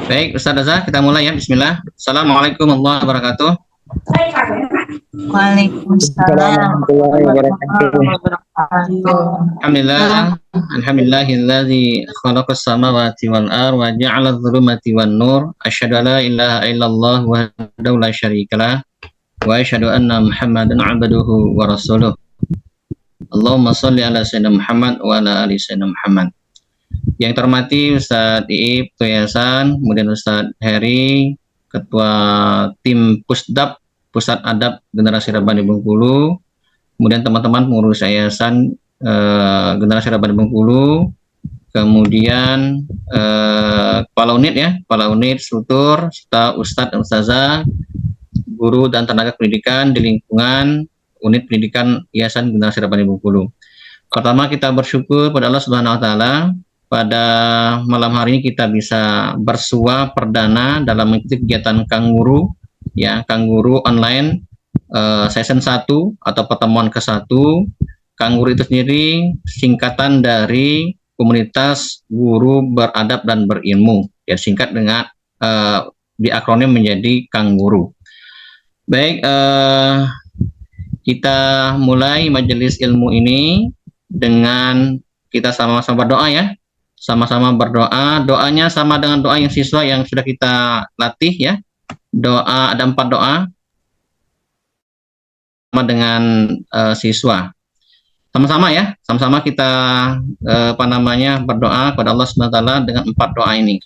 Baik, Ustaz Azza, kita mulai ya. Bismillah. Assalamualaikum warahmatullahi wabarakatuh. Waalaikumsalam warahmatullahi wabarakatuh. Alhamdulillah, alhamdulillahilladzi khalaqas samawati wal ardh wa ja'ala adh-dhulumati wan nur. Asyhadu an la ilaha illallah wahdahu la syarikalah wa asyhadu anna Muhammadan 'abduhu wa rasuluh. Allahumma shalli ala sayyidina Muhammad wa ala ali sayyidina Muhammad. Yang terhormati Ustadz Iib Yayasan, kemudian Ustadz Heri, Ketua Tim Pusdap Pusat Adab Generasi Rabani Bengkulu, kemudian teman-teman pengurus Yayasan Generasi Rabani Bengkulu, kemudian Kepala Unit ya, Kepala Unit Struktur, serta Ustadz dan Ustazah, guru dan tenaga pendidikan di lingkungan Unit Pendidikan Yayasan Generasi Rabani Bengkulu. Pertama kita bersyukur pada Allah Subhanahu Wa Taala. Pada malam hari ini kita bisa bersua perdana dalam mengikuti kegiatan Kangguru ya, Kangguru online season 1 atau pertemuan ke-1. Kangguru itu sendiri singkatan dari Komunitas Guru Beradab dan Berilmu, ya singkat dengan diakronim menjadi Kangguru. Baik, kita mulai majelis ilmu ini dengan kita sama-sama berdoa ya. Sama-sama berdoa, doanya sama dengan doa yang siswa yang sudah kita latih ya. Doa, ada 4 doa sama dengan siswa. Sama-sama ya, sama-sama kita berdoa kepada Allah Subhanahu wa taala dengan 4 doa ini.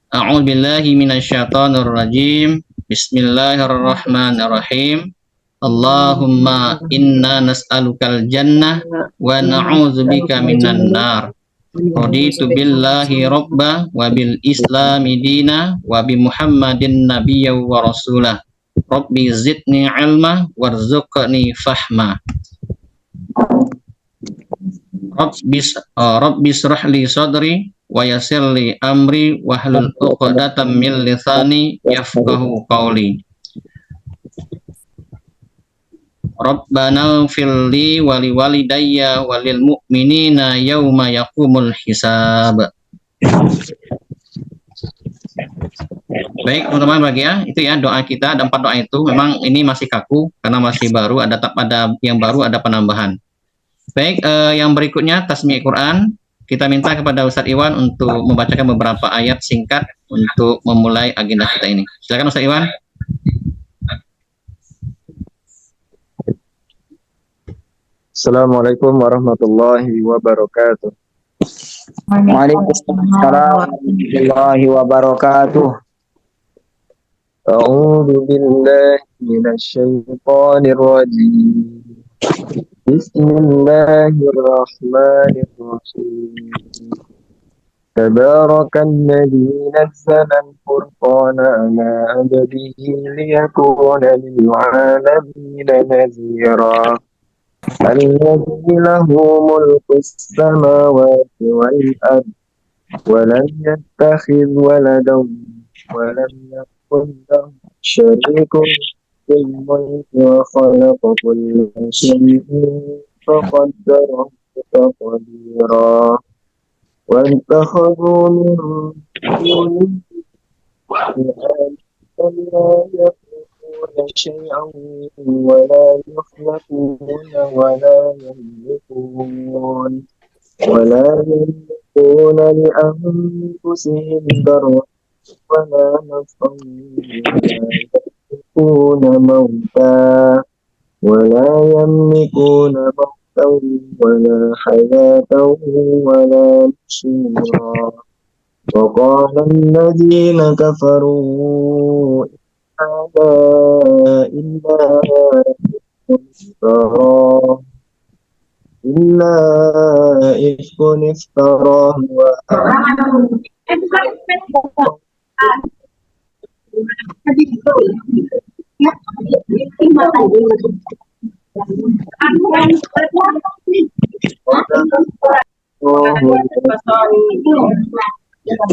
A'udzubillahi minasyaitonir rajim. Bismillahirrahmanirrahim. Allahumma inna nas'alukal jannah wa na'udzubika minan nar. Raditu billahi rabba wa bil islami dina wa bi Muhammadin nabiyya wa rasulah. Rabbi zidni ilma warzuqni fahma. Rabbi shrah li sadri wa yassir li amri wahlul 'uqdatam min lisani yafqahu qawli. Rabbana firli wali walidayya walil mu'minina yauma yaqumul hisab. Baik teman-teman bahagia, itu ya doa kita, ada 4 doa itu. Memang ini masih kaku karena masih baru, ada yang baru, ada penambahan. Baik, yang berikutnya tasmi' Quran. Kita minta kepada Ustadz Iwan untuk membacakan beberapa ayat singkat untuk memulai agenda kita ini. Silakan Ustadz Iwan. Assalamualaikum warahmatullahi wabarakatuh. Waalaikumsalam warahmatullahi wabarakatuh. A'udzu billahi minasy syaithanir rajim. Bismillahirrahmanirrahim. Tabarakalladzi nazzala al-furqana 'ala 'abdihi liyakuna lil 'alamina nazira. الذي له ملك السماوات والأرض ولم يتخذ ولدا ولم يكن له شريك في الملك وخلق كل شيء فقدره تقديرا واتخذوا من دونه آلهة شيئا ولا يخلقون ولا يملكون لأنفسهم ضرا ولا نفعا ولا يملكون موتا ولا حياة ولا نشورا. وقال الذين كفروا هذا إلا إفك افتراه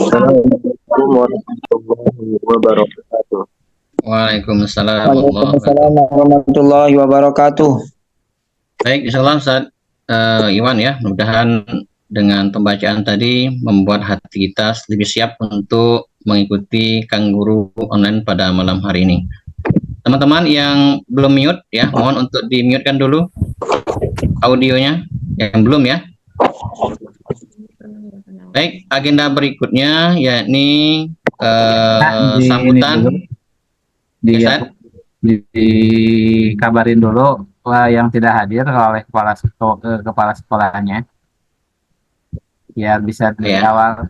Assalamualaikum warahmatullahi wabarakatuh. Waalaikumsalam warahmatullahi wabarakatuh. Baik, insyaallah Ustaz Iwan ya, mudah-mudahan dengan pembacaan tadi membuat hati kita lebih siap untuk mengikuti Kang Guru online pada malam hari ini. Teman-teman yang belum mute ya, mohon untuk di-mute-kan dulu audionya yang belum ya. Baik, agenda berikutnya yakni sambutan dikabarin dulu yang tidak hadir oleh kepala sekolahnya biar bisa dari awal.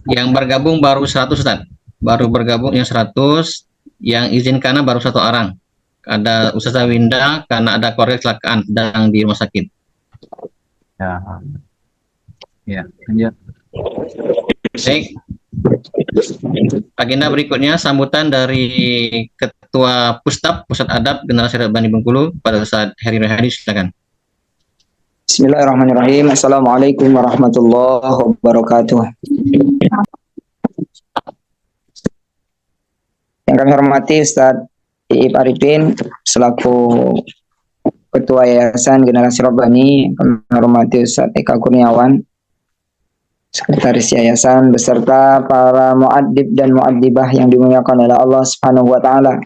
Yang bergabung baru 100 Ustaz. Baru bergabung yang 100, yang izin karena baru 1 orang. Ada Ustazah Winda karena ada keluarga kecelakaan sedang di rumah sakit. Ya, lanjut. Baik. Agenda berikutnya sambutan dari Ketua Pustab Pusat Adab Generasi Rabbani Bengkulu pada Ustaz Heri Rohadi, silakan. Bismillahirrahmanirrahim. Assalamualaikum warahmatullahi wabarakatuh. Yang kami hormati Ustadz Iip Arifin selaku Ketua Yayasan Generasi Rabbani, kami hormati Ustadz Eka Kurniawan Sekretaris Yayasan beserta para muaddib dan muaddibah yang dimuliakan oleh Allah Subhanahu wa taala.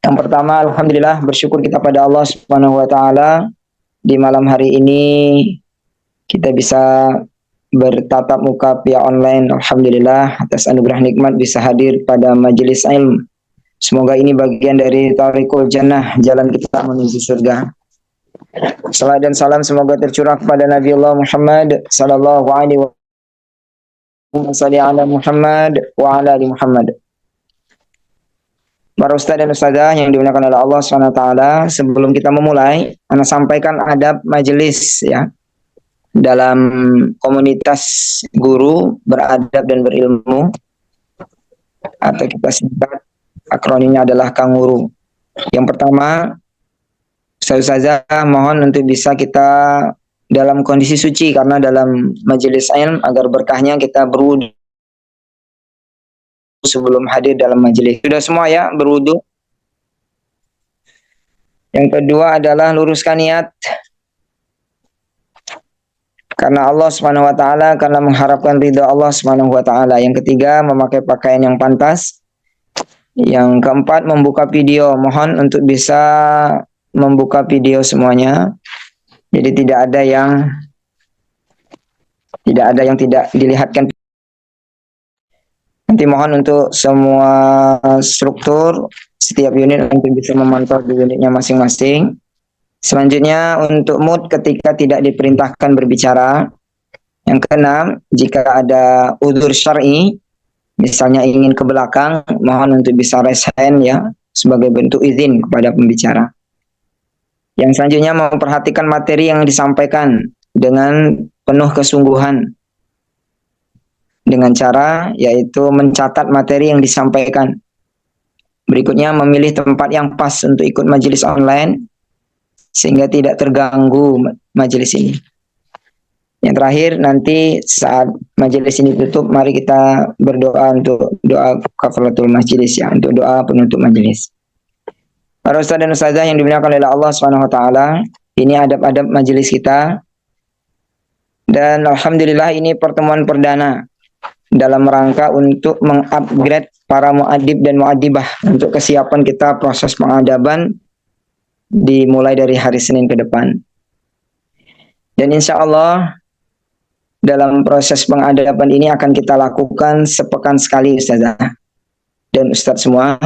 Yang pertama, alhamdulillah bersyukur kita pada Allah Subhanahu wa taala di malam hari ini kita bisa bertatap muka via online. Alhamdulillah atas anugerah nikmat bisa hadir pada majelis ilmu. Semoga ini bagian dari Tariqul Jannah, jalan kita menuju surga. Salam dan salam semoga tercurah kepada Nabi Allah Muhammad sallallahu alaihi wasallam, Muhammad wa ala ali Muhammad. Para ustaz dan ustazah yang dimuliakan oleh Allah SWT, sebelum kita memulai, Ana sampaikan adab majelis ya. Dalam komunitas guru beradab dan berilmu, atau kita singkat akronimnya adalah Kang Guru. Yang pertama, ustazah mohon untuk bisa kita dalam kondisi suci, karena dalam majelis ilmu agar berkahnya kita berwudu sebelum hadir dalam majelis. Sudah semua ya berwudu. Yang kedua adalah luruskan niat karena Allah Subhanahu wa taala, karena mengharapkan ridha Allah Subhanahu wa taala. Yang ketiga, memakai pakaian yang pantas. Yang keempat, membuka video. Mohon untuk bisa membuka video semuanya. Jadi tidak ada yang tidak dilihatkan. Nanti mohon untuk semua struktur setiap unit untuk bisa memantau di unitnya masing-masing. Selanjutnya untuk mood ketika tidak diperintahkan berbicara. Yang keenam, jika ada udzur syar'i, misalnya ingin ke belakang, mohon untuk bisa raise hand ya, sebagai bentuk izin kepada pembicara. Yang selanjutnya memperhatikan materi yang disampaikan dengan penuh kesungguhan. Dengan cara yaitu mencatat materi yang disampaikan. Berikutnya memilih tempat yang pas untuk ikut majelis online, sehingga tidak terganggu majelis ini. Yang terakhir, nanti saat majelis ini tutup, mari kita berdoa untuk doa kafaratul majelis ya, untuk doa penutup majelis. Para ustaz dan ustazah yang dimuliakan oleh Allah Subhanahu wa taala, ini adab-adab majelis kita. Dan alhamdulillah ini pertemuan perdana dalam rangka untuk mengupgrade para muadib dan muadibah untuk kesiapan kita proses pengadaban dimulai dari hari Senin ke depan. Dan insya Allah dalam proses pengadaban ini akan kita lakukan sepekan sekali ustazah dan ustaz semua,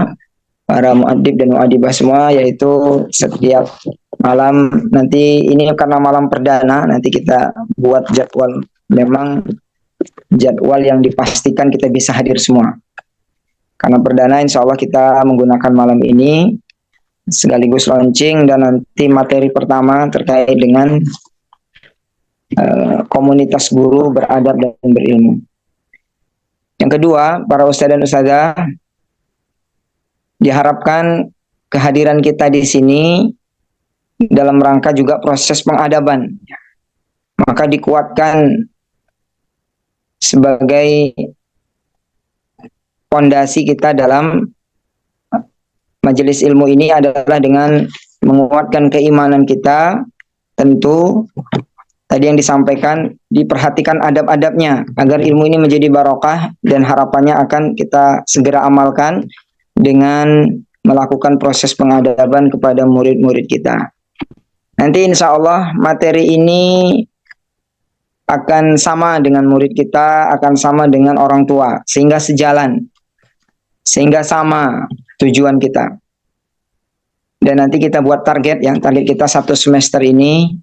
para muadib dan muadibah semua, yaitu setiap malam. Nanti ini karena malam perdana, nanti kita buat jadwal, memang jadwal yang dipastikan kita bisa hadir semua. Karena perdana insya Allah kita menggunakan malam ini sekaligus launching, dan nanti materi pertama terkait dengan komunitas guru beradab dan berilmu. Yang kedua, para ustaz dan ustazah, diharapkan kehadiran kita di sini dalam rangka juga proses pengadaban. Maka dikuatkan sebagai fondasi kita dalam majelis ilmu ini adalah dengan menguatkan keimanan kita, tentu tadi yang disampaikan, diperhatikan adab-adabnya agar ilmu ini menjadi barokah, dan harapannya akan kita segera amalkan dengan melakukan proses pengadaban kepada murid-murid kita. Nanti insya Allah materi ini akan sama dengan murid kita, akan sama dengan orang tua, sehingga sejalan, sehingga sama tujuan kita. Dan nanti kita buat target, yang target kita 1 semester ini,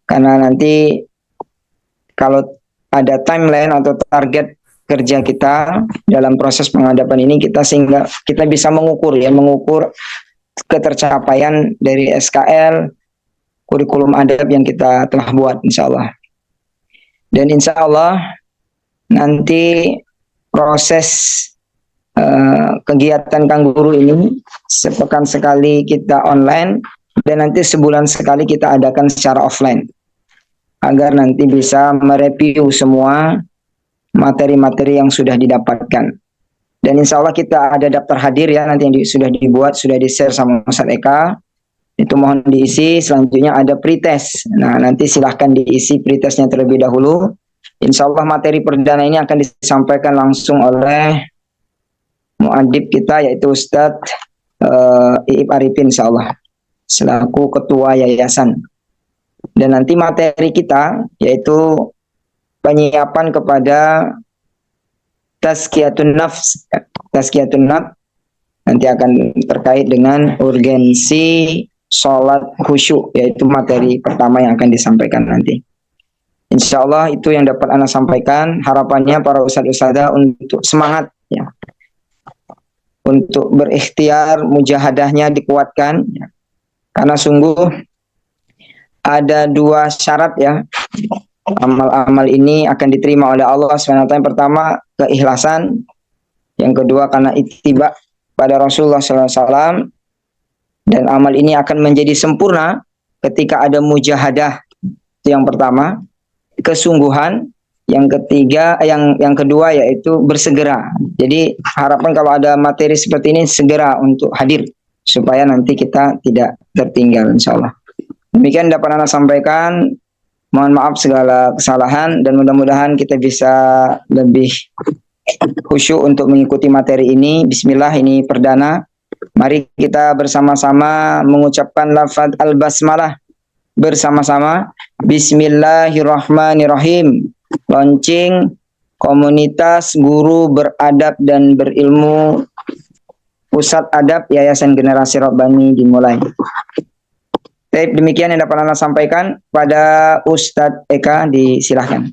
karena nanti kalau ada timeline atau target kerja kita dalam proses pengadaban ini, kita sehingga kita bisa mengukur ketercapaian dari SKL kurikulum adab yang kita telah buat, insya Allah. Dan insya Allah nanti proses kegiatan Kang Guru ini sepekan sekali kita online, dan nanti sebulan sekali kita adakan secara offline, agar nanti bisa mereview semua materi-materi yang sudah didapatkan. Dan insya Allah kita ada daftar hadir ya, nanti yang sudah dibuat, sudah di-share sama Ustaz Eka. Itu mohon diisi. Selanjutnya ada pretest. Nah, nanti silahkan diisi pretestnya terlebih dahulu. Insya Allah materi perdana ini akan disampaikan langsung oleh muadib kita, yaitu Ustadz Iib Arifin, insya Allah, selaku ketua yayasan. Dan nanti materi kita yaitu penyiapan kepada tazkiyatun nafs. Tazkiyatun nafs nanti akan terkait dengan urgensi sholat khusyuk, yaitu materi pertama yang akan disampaikan nanti. Insya Allah itu yang dapat Anda sampaikan. Harapannya para ustadz-ustadzah untuk semangat ya, untuk berikhtiar, mujahadahnya dikuatkan ya. Karena sungguh ada 2 syarat ya, amal-amal ini akan diterima oleh Allah SWT. Yang pertama keikhlasan, yang kedua karena ittiba pada Rasulullah SAW. Dan amal ini akan menjadi sempurna ketika ada mujahadah, itu yang pertama, kesungguhan. Yang ketiga, yang kedua yaitu bersegera. Jadi harapan kalau ada materi seperti ini segera untuk hadir, supaya nanti kita tidak tertinggal, insya Allah. Demikian dapat Anda sampaikan. Mohon maaf segala kesalahan, dan mudah-mudahan kita bisa lebih khusyuk untuk mengikuti materi ini. Bismillah, ini perdana. Mari kita bersama-sama mengucapkan lafaz al-basmalah bersama-sama. Bismillahirrahmanirrahim. Launching komunitas guru beradab dan berilmu Pusat Adab Yayasan Generasi Rabbani dimulai. Baik, demikian yang dapat Anda sampaikan. Pada Ustadz Eka disilahkan.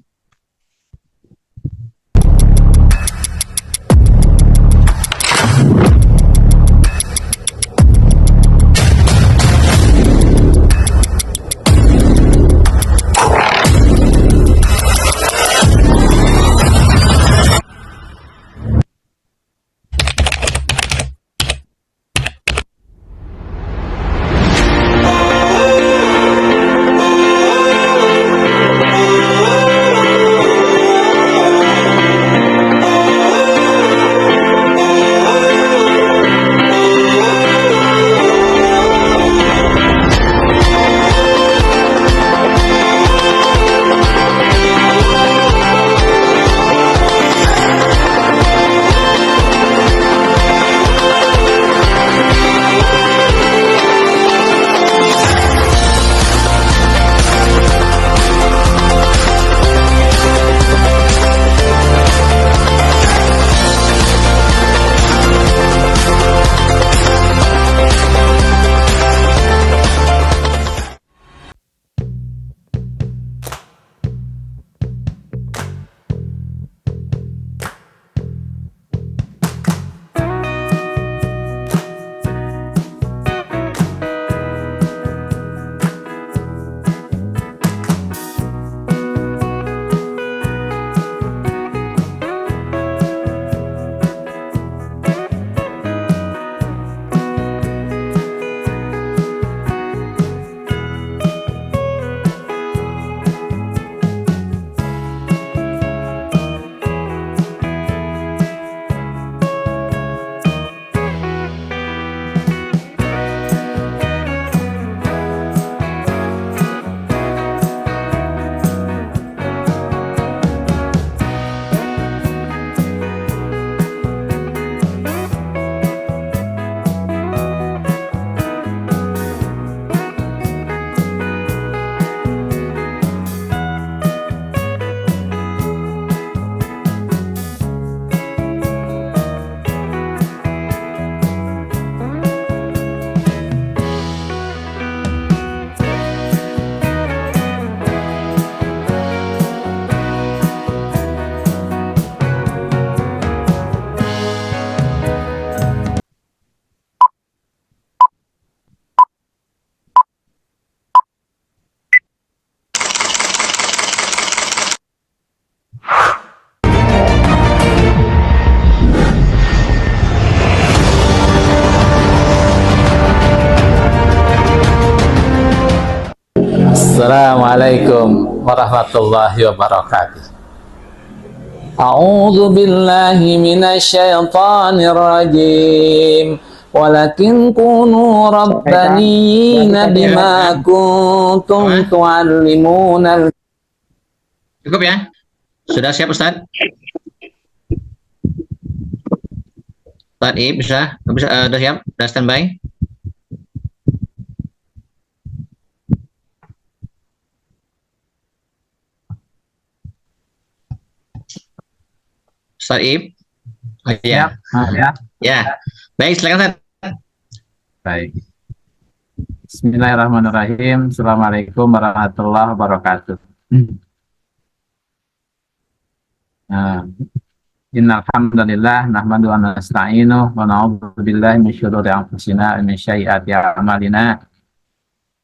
Assalamualaikum warahmatullahi wabarakatuh. A'udzu billahi minasyaitonir rajim. Walakin kunu rabbaniyina bima kuntum tu'allimunal. Cukup ya? Sudah siap Ustaz? Ustaz Ib, sudah siap? Sudah standby? Ustaz Ib? Oh, iya. Ya. Ya. Baik, silakan Ustaz. Baik. Bismillahirrahmanirrahim. Assalamualaikum warahmatullahi wabarakatuh. Innal hamdalillah nahmadu wa nasta'inu wa na'udzu billahi min syururi anfusina wa min sayyiati a'malina.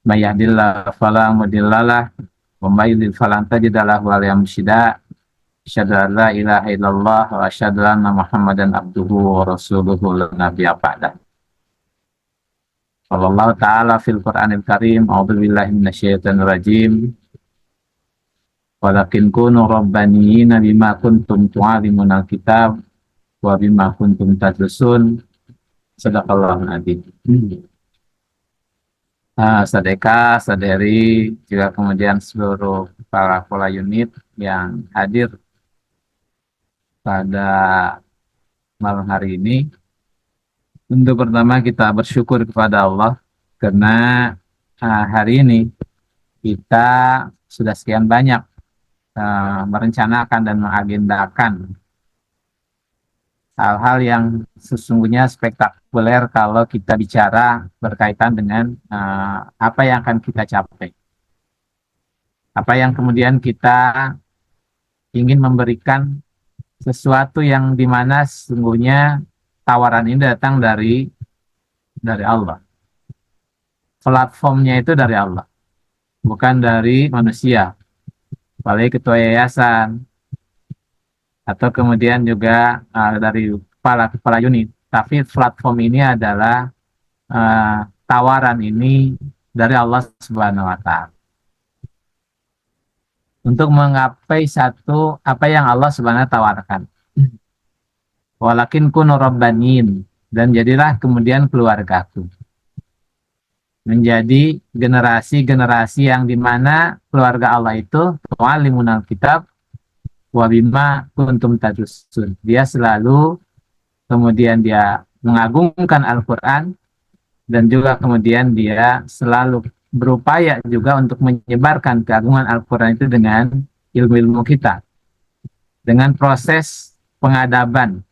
May yahdihillahu fala mudhillalah wa may yudhlil falan tajida lahu waliyan mursyida. Asyhadu an la ilaha illallah wa asyhadu anna Muhammadan abduhu wa rasuluhu la nabiyya ba'dah. Allah Ta'ala fil Qur'anil Karim. A'udzu billahi minasyaitonir rajim. Walakin kunu rabbaniyina bima kuntum tu'allimunal kitab wa bima kuntum tadrusun. Sadaqallahul adzim. Sadeka, saderi, juga kemudian seluruh para kepala unit yang hadir pada malam hari ini. Untuk pertama kita bersyukur kepada Allah karena hari ini kita sudah sekian banyak merencanakan dan mengagendakan hal-hal yang sesungguhnya spektakuler kalau kita bicara berkaitan dengan apa yang akan kita capai. Apa yang kemudian kita ingin memberikan sesuatu yang dimana sesungguhnya tawaran ini datang dari Allah. Platformnya itu dari Allah, bukan dari manusia. Apalagi ketua yayasan, atau kemudian juga dari kepala unit. Tapi platform ini adalah tawaran ini dari Allah Subhanahu wa Ta'ala. Untuk menggapai satu apa yang Allah Subhanahu wa Ta'ala tawarkan. Walakin kunu rabbanin, dan jadilah kemudian keluargaku. Menjadi generasi-generasi yang dimana keluarga Allah itu tu'allimunal kitab wa bima kuntum tadrusun. Dia selalu kemudian dia mengagungkan Al-Quran, dan juga kemudian dia selalu berupaya juga untuk menyebarkan keagungan Al-Quran itu dengan ilmu-ilmu kita, dengan proses pengadaban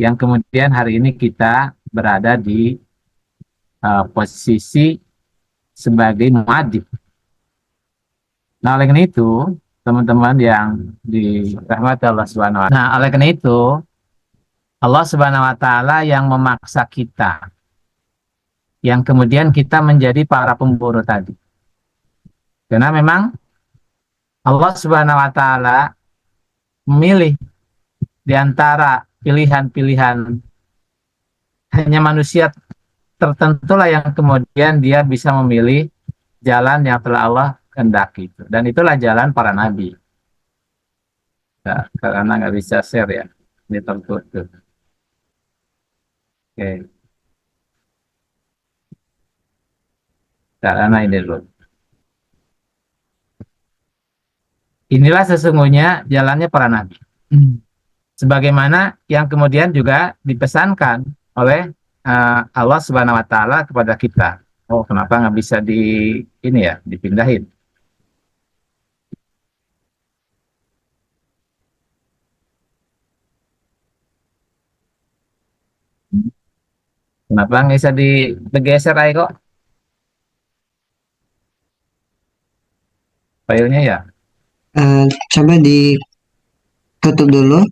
yang kemudian hari ini kita berada di posisi sebagai muadzib. Nah, oleh karena itu, teman-teman yang dirahmati Allah Subhanahu wa Ta'ala. Nah, oleh karena itu, Allah Subhanahu wa Ta'ala yang memaksa kita, yang kemudian kita menjadi para pemburu tadi. Karena memang Allah Subhanahu wa Ta'ala memilih di antara pilihan-pilihan, hanya manusia tertentulah yang kemudian dia bisa memilih jalan yang telah Allah kehendaki itu. Dan itulah jalan para nabi. Nah, karena nggak bisa share ya, ini tertutup. Oke. Karena ini dulu. Inilah sesungguhnya jalannya para nabi. Sebagaimana yang kemudian juga dipesankan oleh Allah Subhanahu wa Ta'ala kepada kita. Oh, kenapa nggak bisa dipindahin? Kenapa nggak bisa digeser aja kok? Filenya ya? Coba ditutup dulu.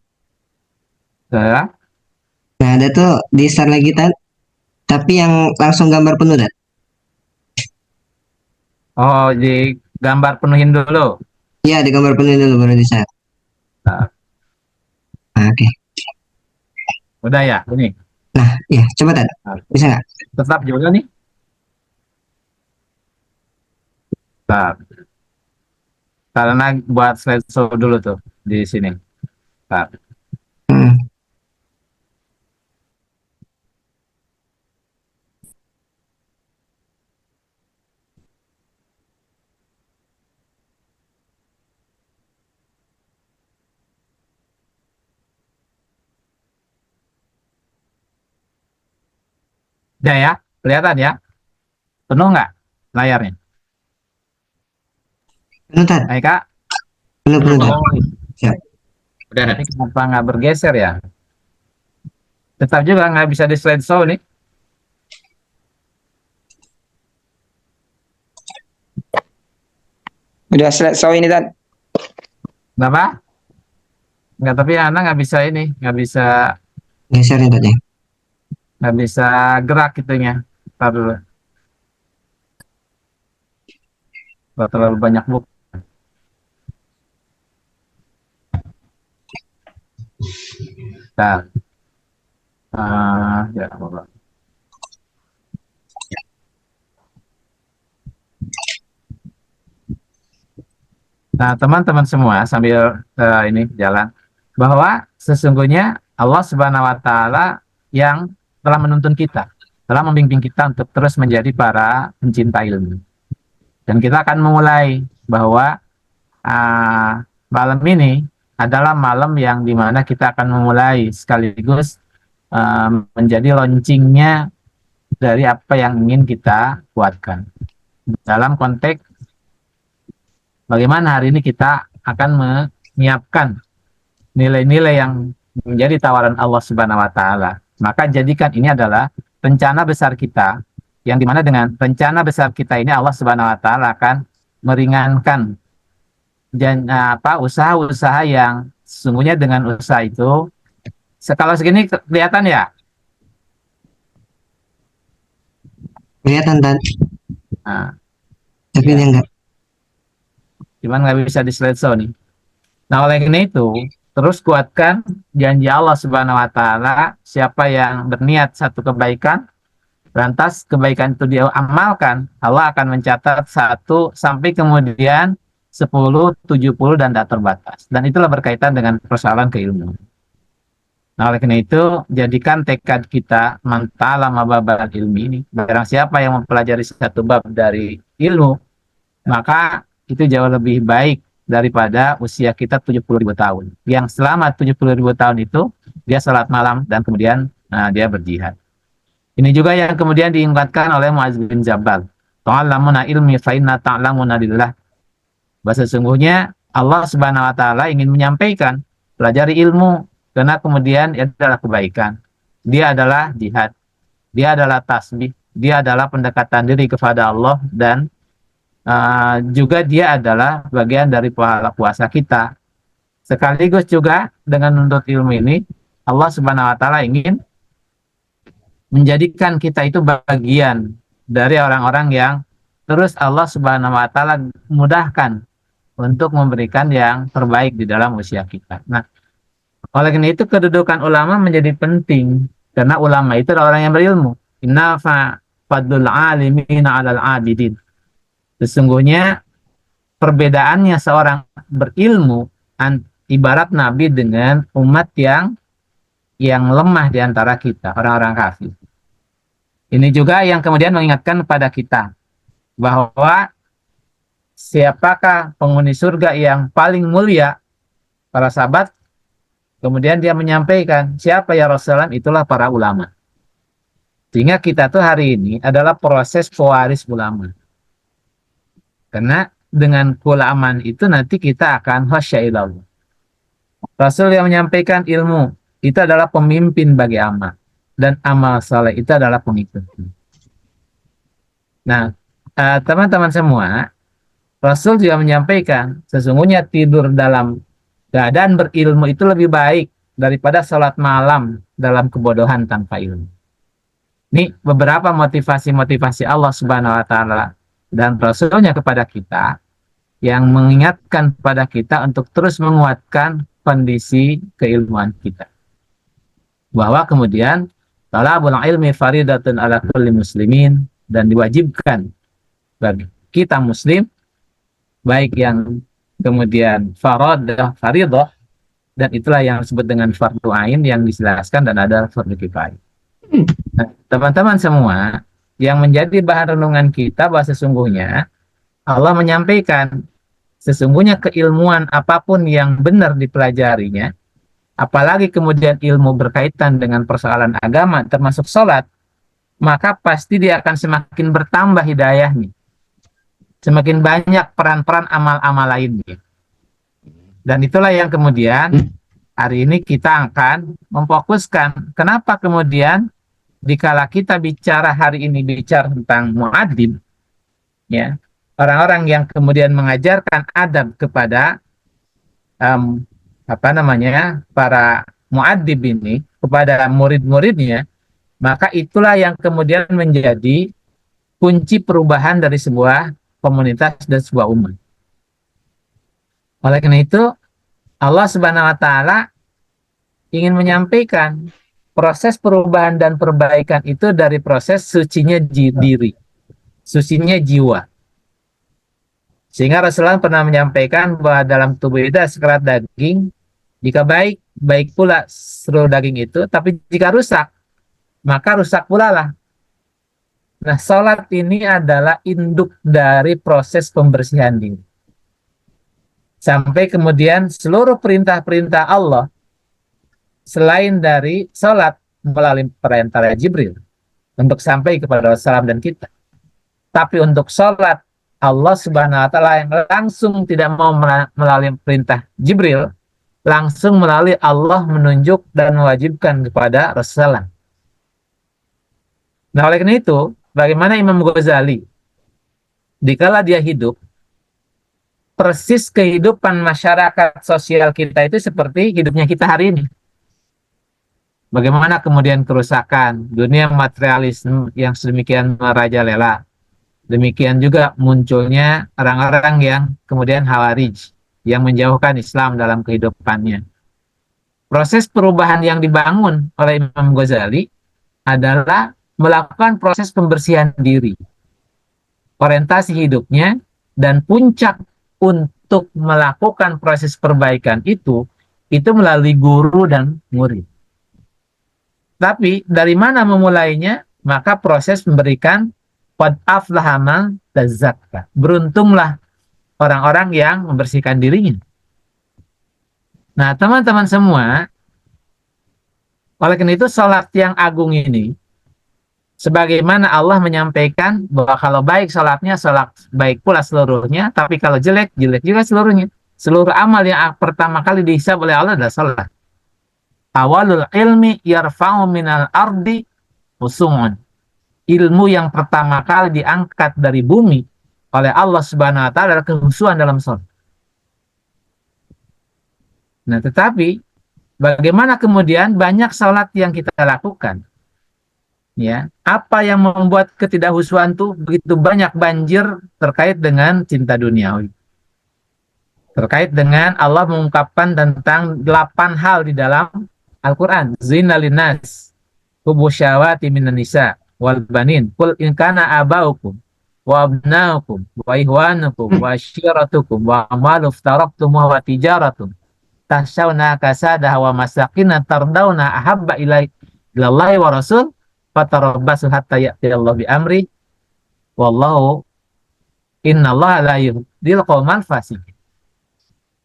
Nah, ada tuh di start lagi tapi yang langsung gambar penuh dan. oh, di gambar penuhin dulu. Iya, di gambar penuh dulu baru di start. Nah, Oke. udah ya, ini. Nah, ya coba Tad. Bisa nggak? Tetap juga nih. Nah, karena buat slideshow dulu tuh di sini. Bentar. Hmm. Udah ya, kelihatan ya? Penuh nggak layarnya? Penuh, Tat. Hai Kak. Penuh, penuh, Tat. Oh, Siap. Udah, ini kenapa nggak bergeser ya? Tetap juga nggak bisa di slideshow nih. Udah selesai ini, Tat. Kenapa? Nggak, tapi Ana nggak bisa ini, Geser ya, Tat ya. nggak bisa gerak itunya. Ntar dulu. Nggak terlalu banyak buku. Nah, ya Allah. Nah, teman-teman semua sambil ini jalan, bahwa sesungguhnya Allah Subhanahu Wa Taala yang telah menuntun kita, telah membimbing kita untuk terus menjadi para pencinta ilmu. Dan kita akan memulai bahwa malam ini adalah malam yang dimana kita akan memulai sekaligus menjadi launchingnya dari apa yang ingin kita buatkan. Dalam konteks bagaimana hari ini kita akan menyiapkan nilai-nilai yang menjadi tawaran Allah Subhanahu Wa Taala. Maka jadikan ini adalah rencana besar kita, yang dimana dengan rencana besar kita ini Allah Subhanahu Wa Taala akan meringankan dan usaha-usaha yang sesungguhnya dengan usaha itu, kalau segini kelihatan ya. Kelihatan, Tat. Nah, Tapi dia enggak. cuman nggak bisa di slideshow nih. Nah, oleh karena itu, terus kuatkan janji Allah Subhanahu Wa Taala, siapa yang berniat satu kebaikan, lantas kebaikan itu dia amalkan, Allah akan mencatat 1 sampai kemudian 10, 70 dan tak terbatas. Dan itulah berkaitan dengan persoalan keilmuan. Nah, oleh karena itu, jadikan tekad kita mantala mababal ilmi ini. Barang siapa yang mempelajari satu bab dari ilmu, maka itu jauh lebih baik daripada usia kita 70.000 tahun. Yang selama 70.000 tahun itu, dia salat malam dan kemudian dia berjihad. Ini juga yang kemudian diingatkan oleh Muaz bin Jabal. Ta'allamuna ilmi fa'inna ta'lamuna lillah. Bahasa sesungguhnya Allah Subhanahu Wa Taala ingin menyampaikan, pelajari ilmu, karena kemudian itu adalah kebaikan. Dia adalah jihad. Dia adalah tasbih. Dia adalah pendekatan diri kepada Allah, dan juga dia adalah bagian dari pahala puasa kita. Sekaligus juga dengan menuntut ilmu ini, Allah Subhanahu Wa Taala ingin menjadikan kita itu bagian dari orang-orang yang terus Allah Subhanahu Wa Taala mudahkan untuk memberikan yang terbaik di dalam usia kita. Nah, oleh karena itu kedudukan ulama menjadi penting, karena ulama itu adalah orang yang berilmu. Inna fadlul alimina 'alal 'abidin. Sesungguhnya perbedaannya seorang berilmu ibarat Nabi dengan umat yang lemah di antara kita, orang-orang kafir. Ini juga yang kemudian mengingatkan kepada kita bahwa siapakah penghuni surga yang paling mulia? Para sahabat kemudian dia menyampaikan, siapa ya Rasulullah? Itulah para ulama. Sehingga kita tuh hari ini adalah proses pewaris ulama. Karena dengan keulamaan itu nanti kita akan khasyailallah. Rasul yang menyampaikan ilmu itu adalah pemimpin bagi amal, dan amal saleh itu adalah pengikut. Nah, teman-teman semua, Rasul juga menyampaikan sesungguhnya tidur dalam keadaan berilmu itu lebih baik daripada sholat malam dalam kebodohan tanpa ilmu. Ini beberapa motivasi-motivasi Allah Subhanahu Wa Taala dan Rasulnya kepada kita, yang mengingatkan kepada kita untuk terus menguatkan kondisi keilmuan kita. Bahwa kemudian talabul ilmi faridatun ala kulli muslimin, dan diwajibkan bagi kita muslim, baik yang kemudian faradah, faridah, dan itulah yang disebut dengan fardu ain yang dijelaskan, dan ada fardu kifayah. Nah, teman-teman semua, yang menjadi bahan renungan kita bahwa sesungguhnya Allah menyampaikan sesungguhnya keilmuan apapun yang benar dipelajarinya, apalagi kemudian ilmu berkaitan dengan persoalan agama termasuk sholat, maka pasti dia akan semakin bertambah hidayahnya, semakin banyak peran-peran amal-amal lainnya. Dan itulah yang kemudian hari ini kita akan memfokuskan. Kenapa kemudian dikala kita bicara hari ini bicara tentang muadzin, ya, orang-orang yang kemudian mengajarkan adab kepada para muadzib ini kepada murid-muridnya, maka itulah yang kemudian menjadi kunci perubahan dari sebuah komunitas dan sebuah umat. Oleh karena itu, Allah Subhanahu wa Ta'ala ingin menyampaikan proses perubahan dan perbaikan itu dari proses sucinya diri, sucinya jiwa. Sehingga Rasulullah pernah menyampaikan bahwa dalam tubuh itu ada sekerat daging, jika baik, baik pula seluruh daging itu, tapi jika rusak, maka rusak pula lah. Nah, sholat ini adalah induk dari proses pembersihan diri. Sampai kemudian seluruh perintah-perintah Allah selain dari sholat melalui perintah Jibril untuk sampai kepada Rasulullah dan kita. Tapi untuk sholat Allah Subhanahu wa Ta'ala yang langsung tidak mau melalui perintah Jibril, langsung melalui Allah menunjuk dan mewajibkan kepada Rasulullah. Nah, oleh karena itu, bagaimana Imam Ghazali dikala dia hidup, persis kehidupan masyarakat sosial kita itu seperti hidupnya kita hari ini. Bagaimana kemudian kerusakan dunia materialisme yang sedemikian merajalela. Demikian juga munculnya orang-orang yang kemudian Khawarij yang menjauhkan Islam dalam kehidupannya. Proses perubahan yang dibangun oleh Imam Ghazali adalah melakukan proses pembersihan diri, orientasi hidupnya, dan puncak untuk melakukan proses perbaikan itu melalui guru dan murid. Tapi dari mana memulainya? Maka proses memberikan qad aflaha man tazakka. Beruntunglah orang-orang yang membersihkan dirinya. Nah, teman-teman semua, oleh karena itu sholat yang agung ini, sebagaimana Allah menyampaikan bahwa kalau baik sholatnya, sholat baik pula seluruhnya, tapi kalau jelek, jelek juga seluruhnya. Seluruh amal yang pertama kali dihisab oleh Allah adalah sholat. Awalul ilmi yarfa'u minal ardi usungun. Ilmu yang pertama kali diangkat dari bumi oleh Allah Subhanahu wa Ta'ala adalah kehusuan dalam sholat. Nah, tetapi bagaimana kemudian banyak sholat yang kita lakukan? Ya, apa yang membuat ketidakhusuan itu begitu banyak banjir terkait dengan cinta duniawi. Terkait dengan Allah mengungkapkan tentang 8 hal di dalam Al-Quran. Zina linnas hubu syawati minan nisa wal banin qul in kana abaukum wa abnaukum wa ihwanukum wa asyiratukum wa amalu iftaraqtum wa tijaratun tahsyawna kasadah wa masakina tardawna ahabba ilallahi wa rasul fatarabbasu hatta ya'ti Allah bi amri wallahu innallaha la yuhdil qaumal fasiqin.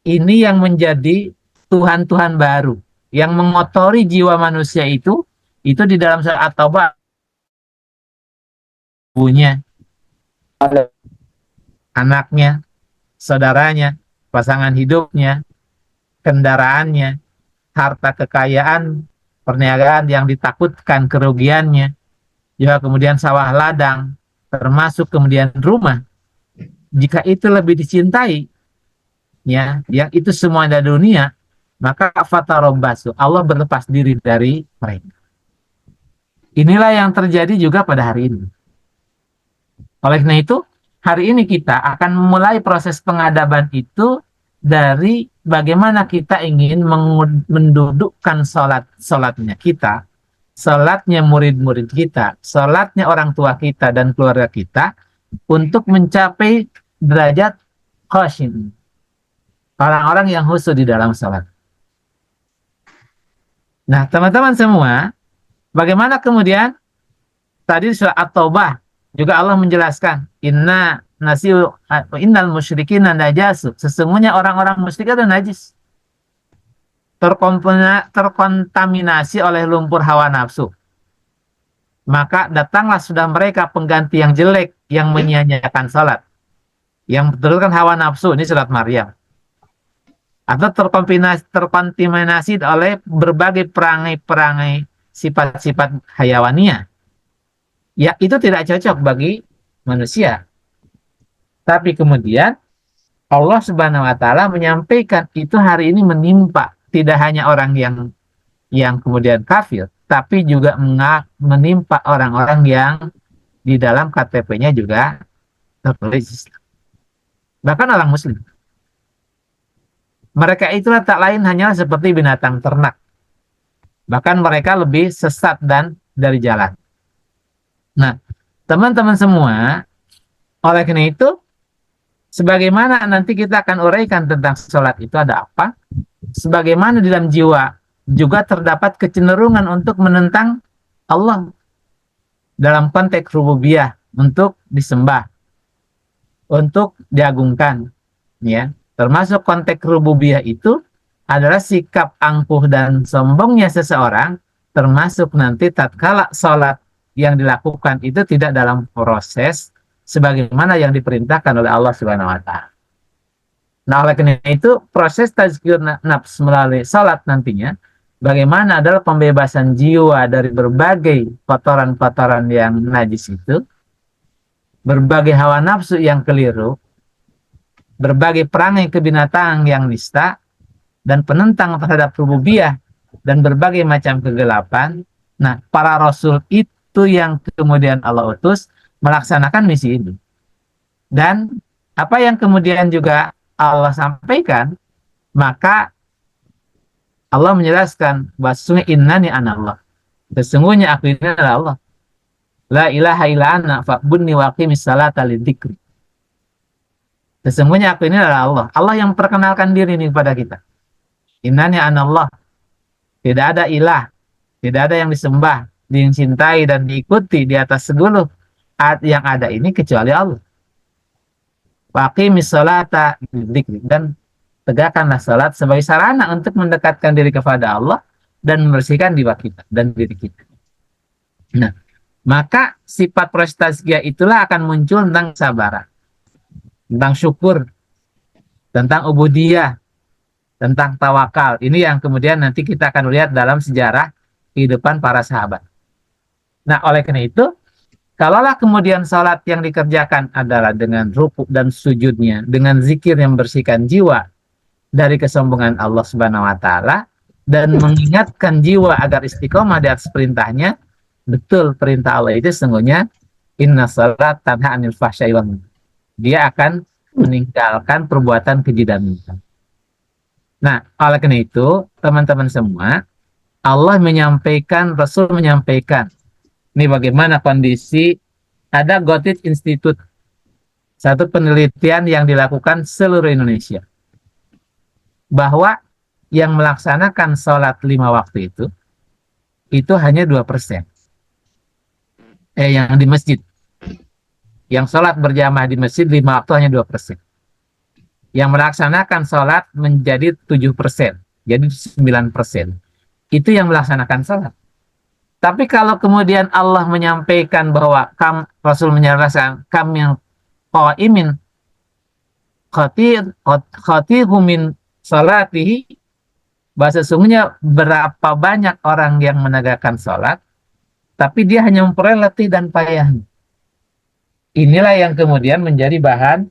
Ini yang menjadi Tuhan-Tuhan baru yang mengotori jiwa manusia itu di dalam surat At-Taubah, ibunya, anaknya, saudaranya, pasangan hidupnya, kendaraannya, harta kekayaan, perniagaan yang ditakutkan kerugiannya, juga kemudian sawah ladang, termasuk kemudian rumah. Jika itu lebih dicintai, ya, yang itu semua ada dunia, maka fatarabbasu, Allah berlepas diri dari mereka. Inilah yang terjadi juga pada hari ini. Oleh karena itu, hari ini kita akan memulai proses pengadaban itu dari bagaimana kita ingin mendudukkan sholatnya kita, sholatnya murid-murid kita, sholatnya orang tua kita dan keluarga kita untuk mencapai derajat khasyin. orang-orang yang khusyuk di dalam salat. Nah, teman-teman semua, bagaimana kemudian tadi surah At-Taubah juga Allah menjelaskan, innal musyrikin najasu. Sesungguhnya orang-orang musyrik itu najis. Terkontaminasi oleh lumpur hawa nafsu. Maka datanglah sudah mereka pengganti yang jelek yang menyia-nyiakan salat. Yang betul kan hawa nafsu, ini surat Maryam. Atau terkontaminasi oleh berbagai perangai-perangai sifat-sifat hayawaniah. Ya, itu tidak cocok bagi manusia. Tapi kemudian Allah Subhanahu wa taala menyampaikan itu hari ini menimpa tidak hanya orang yang kemudian kafir, tapi juga menimpa orang-orang yang di dalam KTP-nya juga tertulis Islam. Bahkan orang muslim. Mereka itulah tak lain hanyalah seperti binatang ternak. Bahkan mereka lebih sesat dan dari jalan. Nah, teman-teman semua, oleh karena itu, sebagaimana nanti kita akan uraikan tentang sholat itu ada apa, sebagaimana di dalam jiwa juga terdapat kecenderungan untuk menentang Allah dalam konteks rububiyah, untuk disembah, untuk diagungkan, ya. Termasuk konteks rububiyah itu adalah sikap angkuh dan sombongnya seseorang, termasuk nanti tatkala sholat yang dilakukan itu tidak dalam proses sebagaimana yang diperintahkan oleh Allah Subhanahu wa taala. Nah, oleh karena itu proses tazkiyur nafs melalui salat nantinya bagaimana adalah pembebasan jiwa dari berbagai kotoran-kotoran yang najis itu, berbagai hawa nafsu yang keliru, berbagai perangai kebinatangan yang nista dan penentang terhadap rububiyah dan berbagai macam kegelapan. Nah, para rasul itu yang kemudian Allah utus melaksanakan misi ini. Dan apa yang kemudian juga Allah sampaikan, maka Allah menjelaskan bahwa sesungguhnya innani anallah. Sesungguhnya aku ini adalah Allah. La ilaha illa ana fa'budni wa aqimis salata lidzikri. Sesungguhnya aku ini adalah Allah. Allah yang perkenalkan diri ini kepada kita. Innani anallah. Tidak ada ilah, tidak ada yang disembah, dicintai dan diikuti di atas segala yang ada ini kecuali Allah. Waqimis salata lidzikri, dan tegakkanlah salat sebagai sarana untuk mendekatkan diri kepada Allah dan membersihkan jiwa kita dan diri kita. Nah, maka sifat prestasi itulah akan muncul tentang sabar, tentang syukur, tentang ubudiyah, tentang tawakal. Ini yang kemudian nanti kita akan lihat dalam sejarah kehidupan para sahabat. Nah, oleh karena itu, kalaulah kemudian salat yang dikerjakan adalah dengan rukuk dan sujudnya, dengan zikir yang membersihkan jiwa dari kesombongan Allah Subhanahu wa taala dan mengingatkan jiwa agar istiqomah di atas perintahnya, betul perintah Allah itu sesungguhnya inna salat tanha anil fahsya'i wal munkar. Dia akan meninggalkan perbuatan keji dan munkar. Nah, oleh karena itu, teman-teman semua, Allah menyampaikan, Rasul menyampaikan, ini bagaimana kondisi, ada Goethe Institute, satu penelitian yang dilakukan seluruh Indonesia, bahwa yang melaksanakan sholat 5 waktu itu hanya 2%. Yang di masjid. Yang sholat berjamaah di masjid 5 waktu hanya 2%. Yang melaksanakan sholat menjadi 7%. Jadi 9%. Itu yang melaksanakan sholat. Tapi kalau kemudian Allah menyampaikan bahwa Rasul menjelaskan kam yang qaimin khatihu min salatihi, bahasa sesungguhnya berapa banyak orang yang menegakkan sholat tapi dia hanya memperoleh letih dan payahnya. Inilah yang kemudian menjadi bahan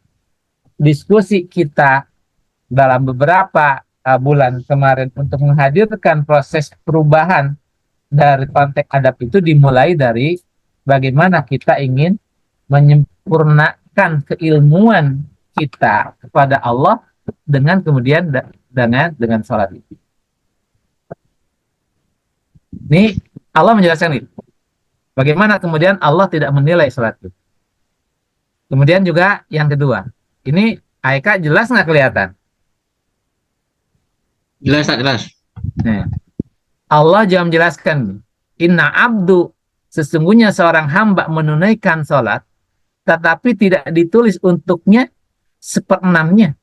diskusi kita dalam beberapa bulan kemarin untuk menghadirkan proses perubahan dari konteks adab itu, dimulai dari bagaimana kita ingin menyempurnakan keilmuan kita kepada Allah dengan kemudian dengan sholat itu. Ini Allah menjelaskan itu. Bagaimana kemudian Allah tidak menilai sholat itu. Kemudian juga yang kedua, ini Aika jelas nggak kelihatan? Jelas tak jelas? Nah, Allah juga menjelaskan, inna abdu, sesungguhnya seorang hamba menunaikan sholat, tetapi tidak ditulis untuknya seperenamnya.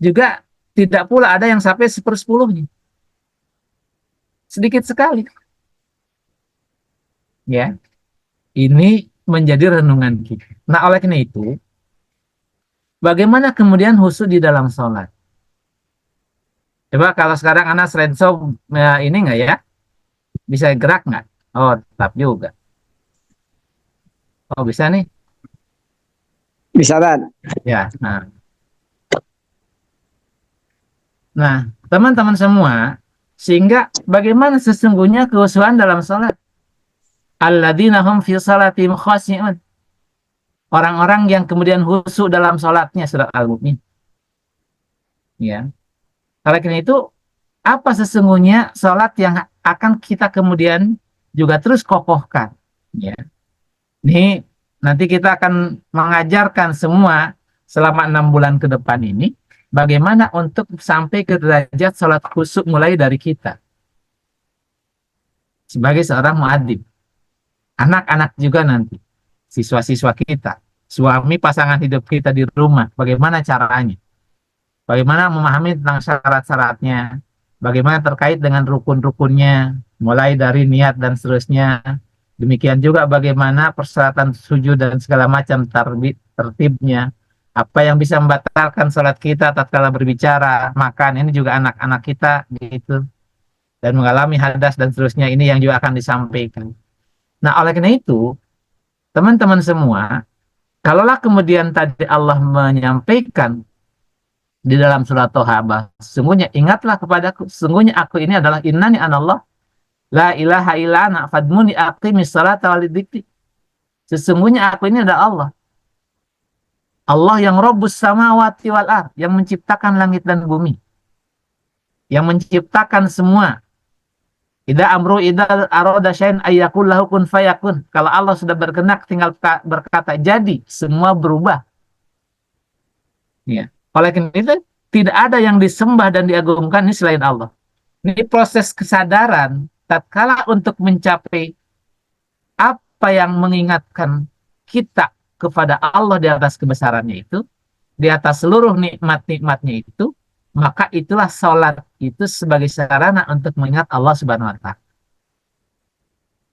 Juga tidak pula ada yang sampai sepersepuluhnya. Sedikit sekali. Ya, ini menjadi renungan kita. Nah, oleh karena itu, bagaimana kemudian khusyuk di dalam sholat? Coba kalau sekarang anak serenso ya, ini enggak ya? Bisa gerak nggak? Oh, tetap juga. Oh, bisa nih. Bisa kan? Ya. Nah, teman-teman semua, sehingga bagaimana sesungguhnya kekhusyuan dalam sholat? Alladzina hum fi salatihim khashi'un. Orang-orang yang kemudian khusyuk dalam sholatnya, surat Al-Mu'min. Ya. Oleh karena itu, apa sesungguhnya sholat yang akan kita kemudian juga terus kokohkan? Ya. Ini nanti kita akan mengajarkan semua selama 6 bulan ke depan ini, bagaimana untuk sampai ke derajat sholat khusyuk mulai dari kita. Sebagai seorang muadzin. Anak-anak juga nanti. Siswa-siswa kita. Suami pasangan hidup kita di rumah. Bagaimana caranya? Bagaimana memahami tentang syarat-syaratnya. Bagaimana terkait dengan rukun-rukunnya. Mulai dari niat dan seterusnya. Demikian juga bagaimana persyaratan sujud dan segala macam tertibnya. Apa yang bisa membatalkan sholat kita tatkala berbicara, makan, ini juga anak-anak kita gitu. Dan mengalami hadas dan seterusnya, ini yang juga akan disampaikan. Nah, oleh karena itu, teman-teman semua, kalaulah kemudian tadi Allah menyampaikan di dalam surat Toha, sesungguhnya ingatlah kepadaku, sesungguhnya aku ini adalah innani anallah, la ilaha illa ana fadmuni aqimis salata walidikti. Sesungguhnya aku ini adalah Allah. Allah yang Rabbus samawati wal ard, yang menciptakan langit dan bumi. Yang menciptakan semua. Idza amru idza arada syai'an ayyakul lahu kun fayakun. Kalau Allah sudah berkehendak tinggal berkata jadi, semua berubah. Ya. Oleh karena itu tidak ada yang disembah dan diagungkan ini selain Allah. Ini proses kesadaran tatkala untuk mencapai apa yang mengingatkan kita kepada Allah di atas kebesarannya itu, di atas seluruh nikmat-nikmatnya itu, maka itulah sholat itu sebagai sarana untuk mengingat Allah Subhanahu wa Ta'ala.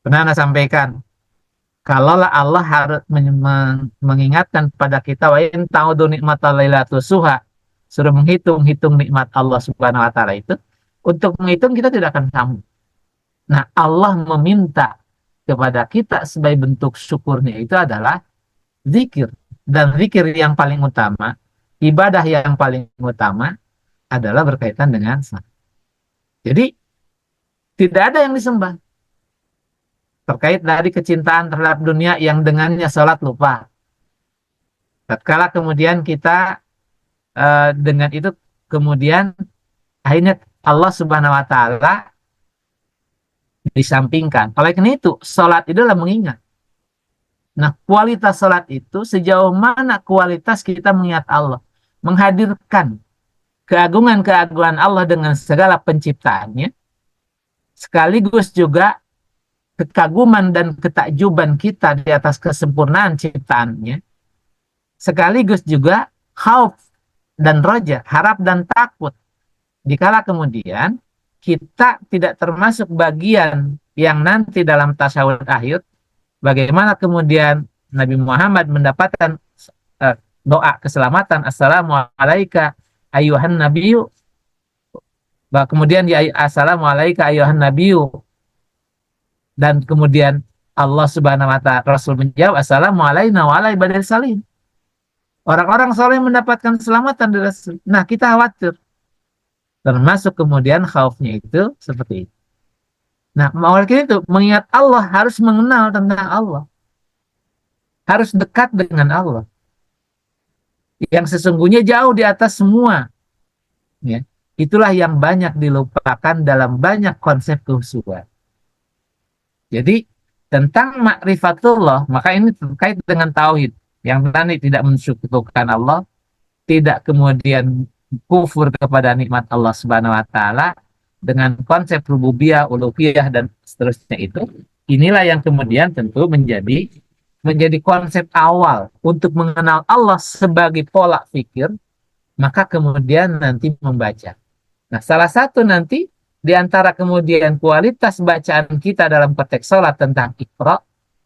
Pernah Anda sampaikan, kalaulah Allah harus mengingatkan pada kita, wa in ta'udu nikmatallahi tusuha, suruh menghitung nikmat Allah Subhanahu wa Ta'ala itu, untuk menghitung kita tidak akan sanggup. Nah, Allah meminta kepada kita sebagai bentuk syukurnya itu adalah zikir. Dan zikir yang paling utama, ibadah yang paling utama adalah berkaitan dengan salat. Jadi tidak ada yang disembah. Terkait dari kecintaan terhadap dunia yang dengannya salat lupa. Tatkala kemudian kita dengan itu kemudian akhirnya Allah Subhanahu wa Ta'ala disampingkan. Oleh karena itu, salat itu adalah mengingat. Nah, kualitas salat itu sejauh mana kualitas kita mengingat Allah, menghadirkan keagungan-keagungan Allah dengan segala penciptaannya, sekaligus juga kekaguman dan ketakjuban kita di atas kesempurnaan ciptaannya, sekaligus juga khauf dan roja, harap dan takut. Dikala kemudian kita tidak termasuk bagian yang nanti dalam tasyahud akhir, bagaimana kemudian Nabi Muhammad mendapatkan doa keselamatan, assalamualaikum ayuhan nabiyyu, kemudian ya assalamualaikum ayuhan nabiyyu, dan kemudian Allah Subhanahu wa Ta'ala, Rasul menjawab assalamualaikum wa ala ibadil salim. Orang-orang saleh mendapatkan keselamatan dari Rasul. Nah, kita khawatir termasuk kemudian khaufnya itu seperti itu. Nah, oleh itu mengingat Allah harus mengenal tentang Allah, harus dekat dengan Allah, yang sesungguhnya jauh di atas semua. Ya, itulah yang banyak dilupakan dalam banyak konsep kehusuan. Jadi tentang ma'rifatullah, maka ini terkait dengan tauhid, yang tadi tidak mensekutukan Allah, tidak kemudian kufur kepada nikmat Allah Subhanahu wa taala dengan konsep rububiyah, uluhiyah dan seterusnya itu, inilah yang kemudian tentu menjadi konsep awal untuk mengenal Allah sebagai pola pikir, maka kemudian nanti membaca. Nah, salah satu nanti di antara kemudian kualitas bacaan kita dalam konteks sholat tentang Iqra,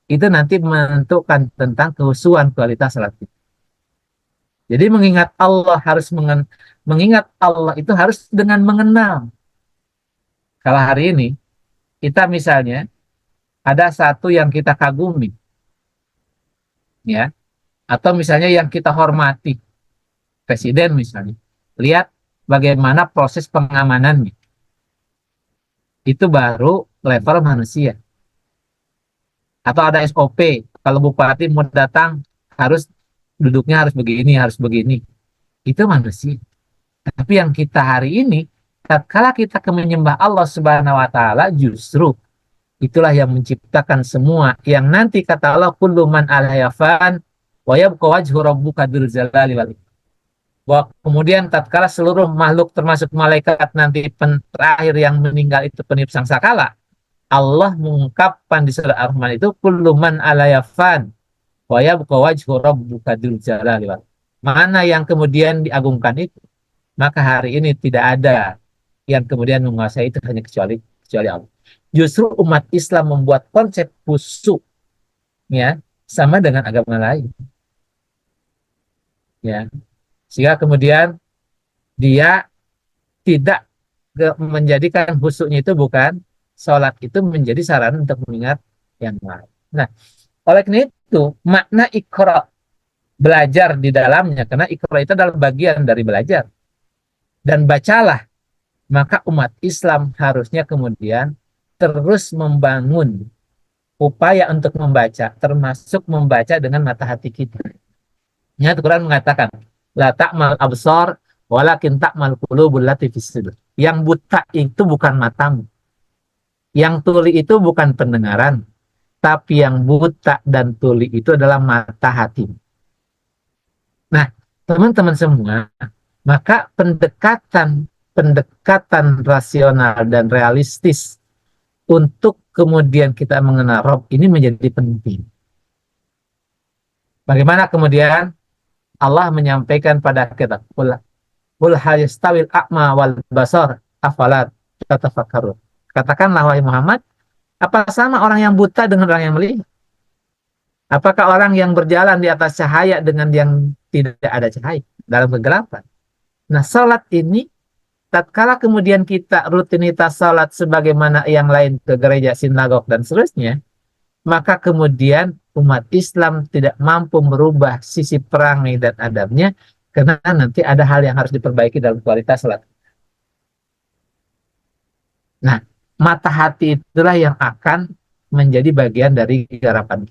itu nanti menentukan tentang kehusuan kualitas sholat kita. Jadi mengingat Allah mengingat Allah itu harus dengan mengenal. Kalau hari ini kita misalnya ada satu yang kita kagumi, ya, atau misalnya yang kita hormati, presiden misalnya, lihat bagaimana proses pengamanannya. Itu baru level manusia. Atau ada SOP, kalau bupati mau datang duduknya harus begini. Itu manusia. Tapi yang kita hari ini, tatkala kita menyembah Allah Subhanahu wa taala, justru itulah yang menciptakan semua, yang nanti kata Allah, kullu man 'alaiha fan wa yabqa wajhu rabbika dzul jalali wal ikram. Bahwa kemudian tatkala seluruh makhluk termasuk malaikat nanti terakhir yang meninggal itu peniup sangkakala, Allah mengungkapkan di surah Ar-Rahman itu, kullu man 'alaiha fan wa yabqa wajhu rabbika dzul jalali wal ikram. Mana yang kemudian diagungkan itu, maka hari ini tidak ada yang kemudian menguasai itu hanya kecuali Allah. Justru umat Islam membuat konsep khusyuk, ya, sama dengan agama lain, ya, sehingga kemudian dia tidak menjadikan khusyuknya itu bukan sholat itu menjadi sarana untuk mengingat yang lain. Nah, oleh karena itu makna Iqra, belajar di dalamnya, karena Iqra itu adalah bagian dari belajar, dan bacalah, maka umat Islam harusnya kemudian terus membangun upaya untuk membaca, termasuk membaca dengan mata hati kita. Ya, Al-Quran mengatakan, la ta'mal absar walakin ta'mal qulubul lati fis sudur. Yang buta itu bukan matamu, yang tuli itu bukan pendengaran, tapi yang buta dan tuli itu adalah mata hati. Nah, teman-teman semua, maka pendekatan rasional dan realistis untuk kemudian kita mengenal Rob ini menjadi penting. Bagaimana kemudian Allah menyampaikan pada kita, qul hal yastawil a'ma wal basar afalat tatafakkarun. Katakanlah wahai Muhammad, apa sama orang yang buta dengan orang yang melihat? Apakah orang yang berjalan di atas cahaya dengan yang tidak ada cahaya dalam kegelapan? Nah, salat ini tatkala kemudian kita rutinitas salat sebagaimana yang lain ke gereja, sinagog dan seterusnya, maka kemudian umat Islam tidak mampu merubah sisi perangai dan adabnya, karena nanti ada hal yang harus diperbaiki dalam kualitas salat. Nah, mata hati itulah yang akan menjadi bagian dari garapan.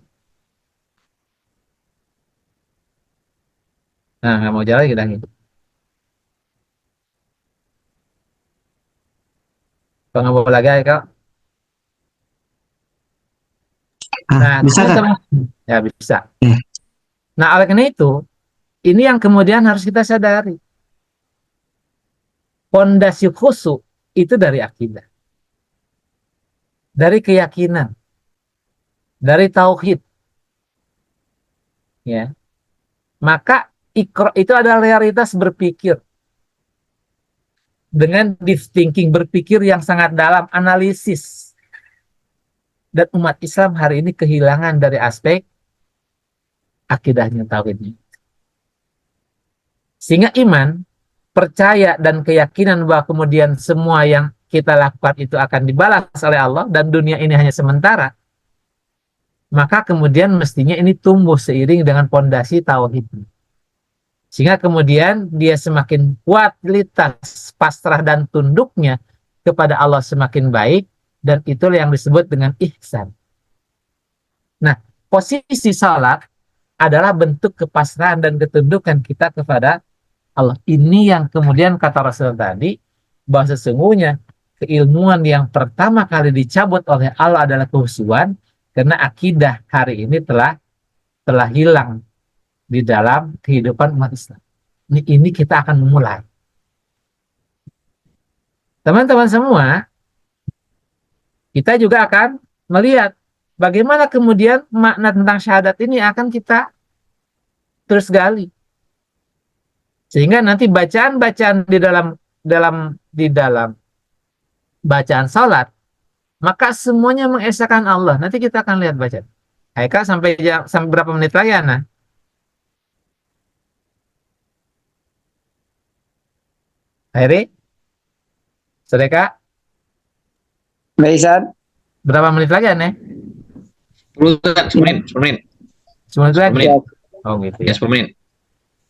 Nah, nggak mau jalan kita gitu. Kalau nggak mau lagi, Kak. Nah, Bisa kan? Ya bisa. Eh. Nah, oleh karena itu, ini yang kemudian harus kita sadari. Pondasi khusyuk itu dari akidah, dari keyakinan, dari tauhid. Ya. Maka Iqra itu adalah realitas berpikir dengan deep thinking, berpikir yang sangat dalam, analisis. Dan umat Islam hari ini kehilangan dari aspek akidahnya, tauhidnya. Sehingga iman, percaya dan keyakinan bahwa kemudian semua yang kita lakukan itu akan dibalas oleh Allah dan dunia ini hanya sementara, maka kemudian mestinya ini tumbuh seiring dengan pondasi tauhid. Sehingga kemudian dia semakin kualitas pasrah dan tunduknya kepada Allah semakin baik, dan itulah yang disebut dengan ihsan. Nah, posisi salat adalah bentuk kepasrahan dan ketundukan kita kepada Allah. Ini yang kemudian kata Rasul tadi, bahwa sesungguhnya keilmuan yang pertama kali dicabut oleh Allah adalah kehusuan, karena akidah hari ini telah hilang di dalam kehidupan umat Islam. Ini kita akan memulai. teman-teman semua, kita juga akan melihat bagaimana kemudian makna tentang syahadat ini akan kita terus gali. Sehingga nanti bacaan-bacaan di dalam bacaan salat, maka semuanya mengesahkan Allah. Nanti kita akan lihat bacaan. Haikal sampai berapa menit lagi, Ana? Hairi? Sedeka? Baik, Ustaz. Berapa menit lagi, Ana? 10 menit, 10 menit. 10 menit lagi? menit. Oh gitu Ya, ya. 10 menit.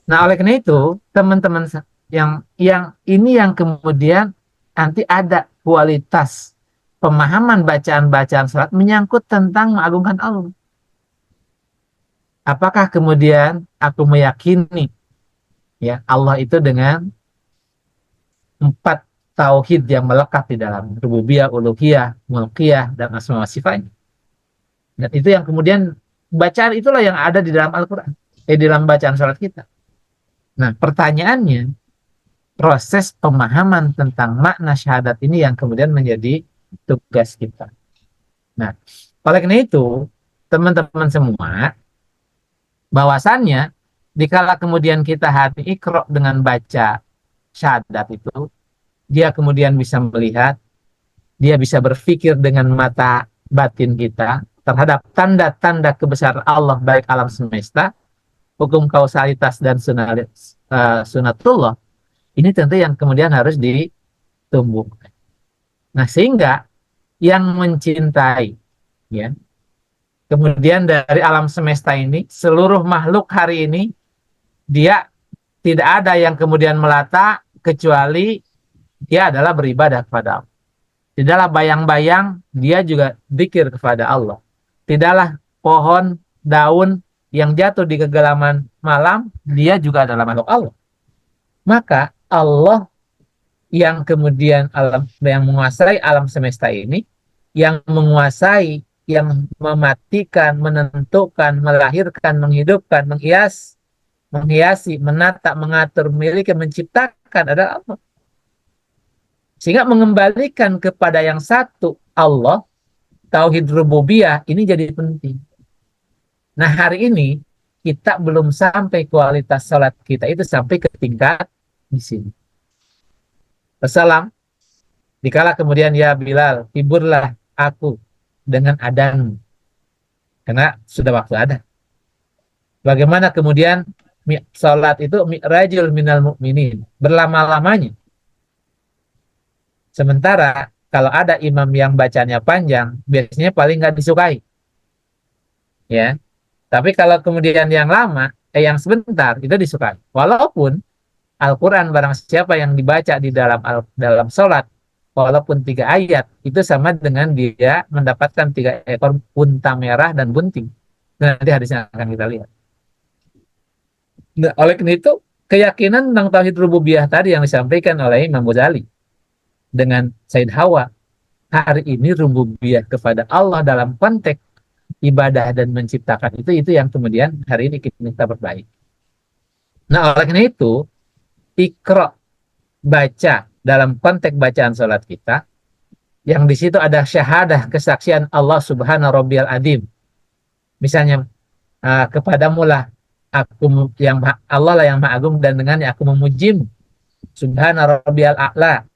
Nah, oleh karena itu, teman-teman yang ini yang kemudian nanti ada kualitas pemahaman bacaan-bacaan salat menyangkut tentang mengagungkan Allah. Apakah kemudian aku meyakini ya Allah itu dengan 4 tauhid yang melekat di dalam rububiyah, uluhiyah, mulkiyah, dan asma wa sifatnya. Dan itu yang kemudian bacaan itulah yang ada di dalam Al-Quran, di dalam bacaan salat kita. Nah, pertanyaannya, proses pemahaman tentang makna syahadat ini yang kemudian menjadi tugas kita. Nah, oleh karena itu, teman-teman semua, bahwasannya, dikala kemudian kita hati ikro dengan baca syahadat itu, dia kemudian bisa melihat, dia bisa berpikir dengan mata batin kita terhadap tanda-tanda kebesaran Allah, baik alam semesta, hukum kausalitas dan sunatullah, ini tentu yang kemudian harus ditumbuhkan. Nah, sehingga yang mencintai, ya, kemudian dari alam semesta ini, seluruh makhluk hari ini, dia tidak ada yang kemudian melata kecuali dia adalah beribadah kepada Allah. Tidaklah bayang-bayang, dia juga zikir kepada Allah. Tidaklah pohon, daun yang jatuh di kegelapan malam, dia juga adalah makhluk Allah. Maka Allah yang kemudian yang menguasai alam semesta ini, yang menguasai, yang mematikan, menentukan, melahirkan, menghidupkan, menghiasi, menata, mengatur, memiliki, menciptakan adalah Allah. Sehingga mengembalikan kepada yang satu, Allah, tauhid rububiyah, ini jadi penting. Nah, hari ini kita belum sampai kualitas salat kita itu sampai ke tingkat di sini. Wassalam, dikala kemudian ya Bilal, hiburlah aku dengan adzan, karena sudah waktu ada. Bagaimana kemudian salat itu mi'rajul minal mu'minin, berlama-lamanya. Sementara kalau ada imam yang bacanya panjang, biasanya paling nggak disukai. Ya. Tapi kalau kemudian yang lama, yang sebentar, itu disukai. Walaupun Al-Quran barang siapa yang dibaca di dalam sholat, walaupun 3 ayat, itu sama dengan dia mendapatkan 3 ekor unta merah dan bunting. Nanti hadisnya akan kita lihat. Nah, oleh karena itu, keyakinan tentang tauhid rububiyah tadi yang disampaikan oleh Imam Ghazali dengan Said Hawa, hari ini rububiyah kepada Allah dalam konteks ibadah dan menciptakan itu yang kemudian hari ini kita perbaiki. Nah, oleh karena itu, ikro, baca dalam konteks bacaan sholat kita, yang di situ ada syahadah, kesaksian Allah subhanahu rabbiyal adim. Misalnya, kepadamu lah aku yang Allah lah yang maha agung dan dengannya aku memujimu. Subhana rabbiyal a'la.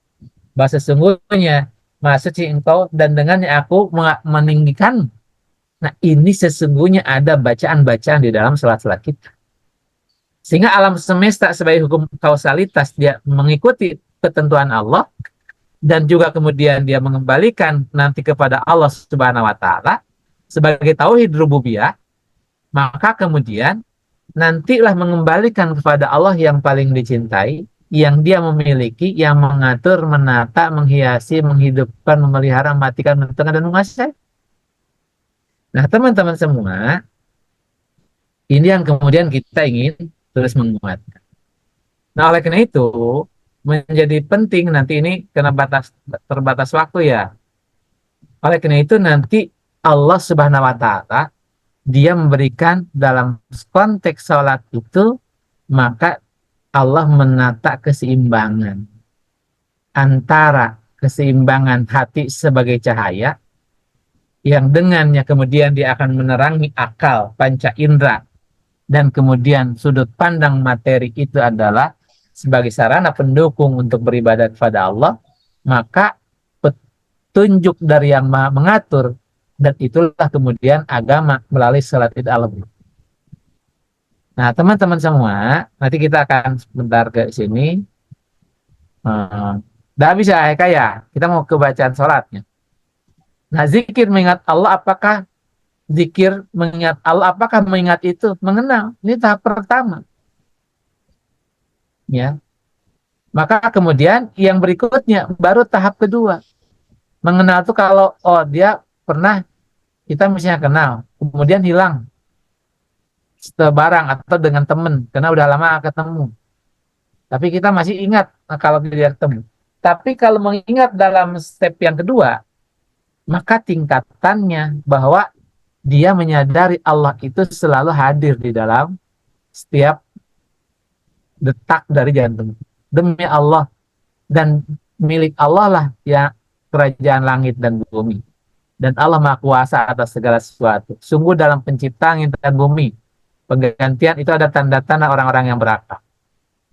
Bahasa sesungguhnya maha suci engkau dan dengannya aku meninggikan. Nah, ini sesungguhnya ada bacaan-bacaan di dalam salat-salat kita. Sehingga alam semesta sebagai hukum kausalitas dia mengikuti ketentuan Allah dan juga kemudian dia mengembalikan nanti kepada Allah Subhanahu wa taala sebagai tauhid rububiyah, maka kemudian nantilah mengembalikan kepada Allah yang paling dicintai, yang dia memiliki, yang mengatur, menata, menghiasi, menghidupkan, memelihara, mematikan, menentukan, dan menguasai. Nah, teman-teman semua, ini yang kemudian kita ingin terus menguatkan. Nah, oleh karena itu, menjadi penting nanti ini karena terbatas waktu ya. Oleh karena itu nanti Allah Subhanahu wa taala dia memberikan dalam konteks sholat itu, maka Allah menata keseimbangan antara keseimbangan hati sebagai cahaya, yang dengannya kemudian dia akan menerangi akal, panca indera, dan kemudian sudut pandang materi itu adalah sebagai sarana pendukung untuk beribadat kepada Allah, maka petunjuk dari yang Maha mengatur, dan itulah kemudian agama melalui salat Id al-Adha. Nah, teman-teman semua, nanti kita akan sebentar ke sini. Dah bisa ya, kita mau ke bacaan sholatnya. Nah, zikir mengingat Allah, apakah zikir mengingat Allah, apakah mengingat itu mengenal? Ini tahap pertama. Ya. Maka kemudian yang berikutnya baru tahap kedua. Mengenal itu kalau dia pernah, kita misalnya kenal, kemudian hilang sebarang atau dengan teman karena udah lama ketemu. Tapi kita masih ingat kalau dia ketemu. Tapi kalau mengingat dalam step yang kedua, maka tingkatannya bahwa dia menyadari Allah itu selalu hadir di dalam setiap detak dari jantung. Demi Allah, dan milik Allah lah ya kerajaan langit dan bumi. Dan Allah Maha Kuasa atas segala sesuatu. Sungguh dalam penciptaan langit dan bumi, penggantian itu ada tanda-tanda orang-orang yang berakal.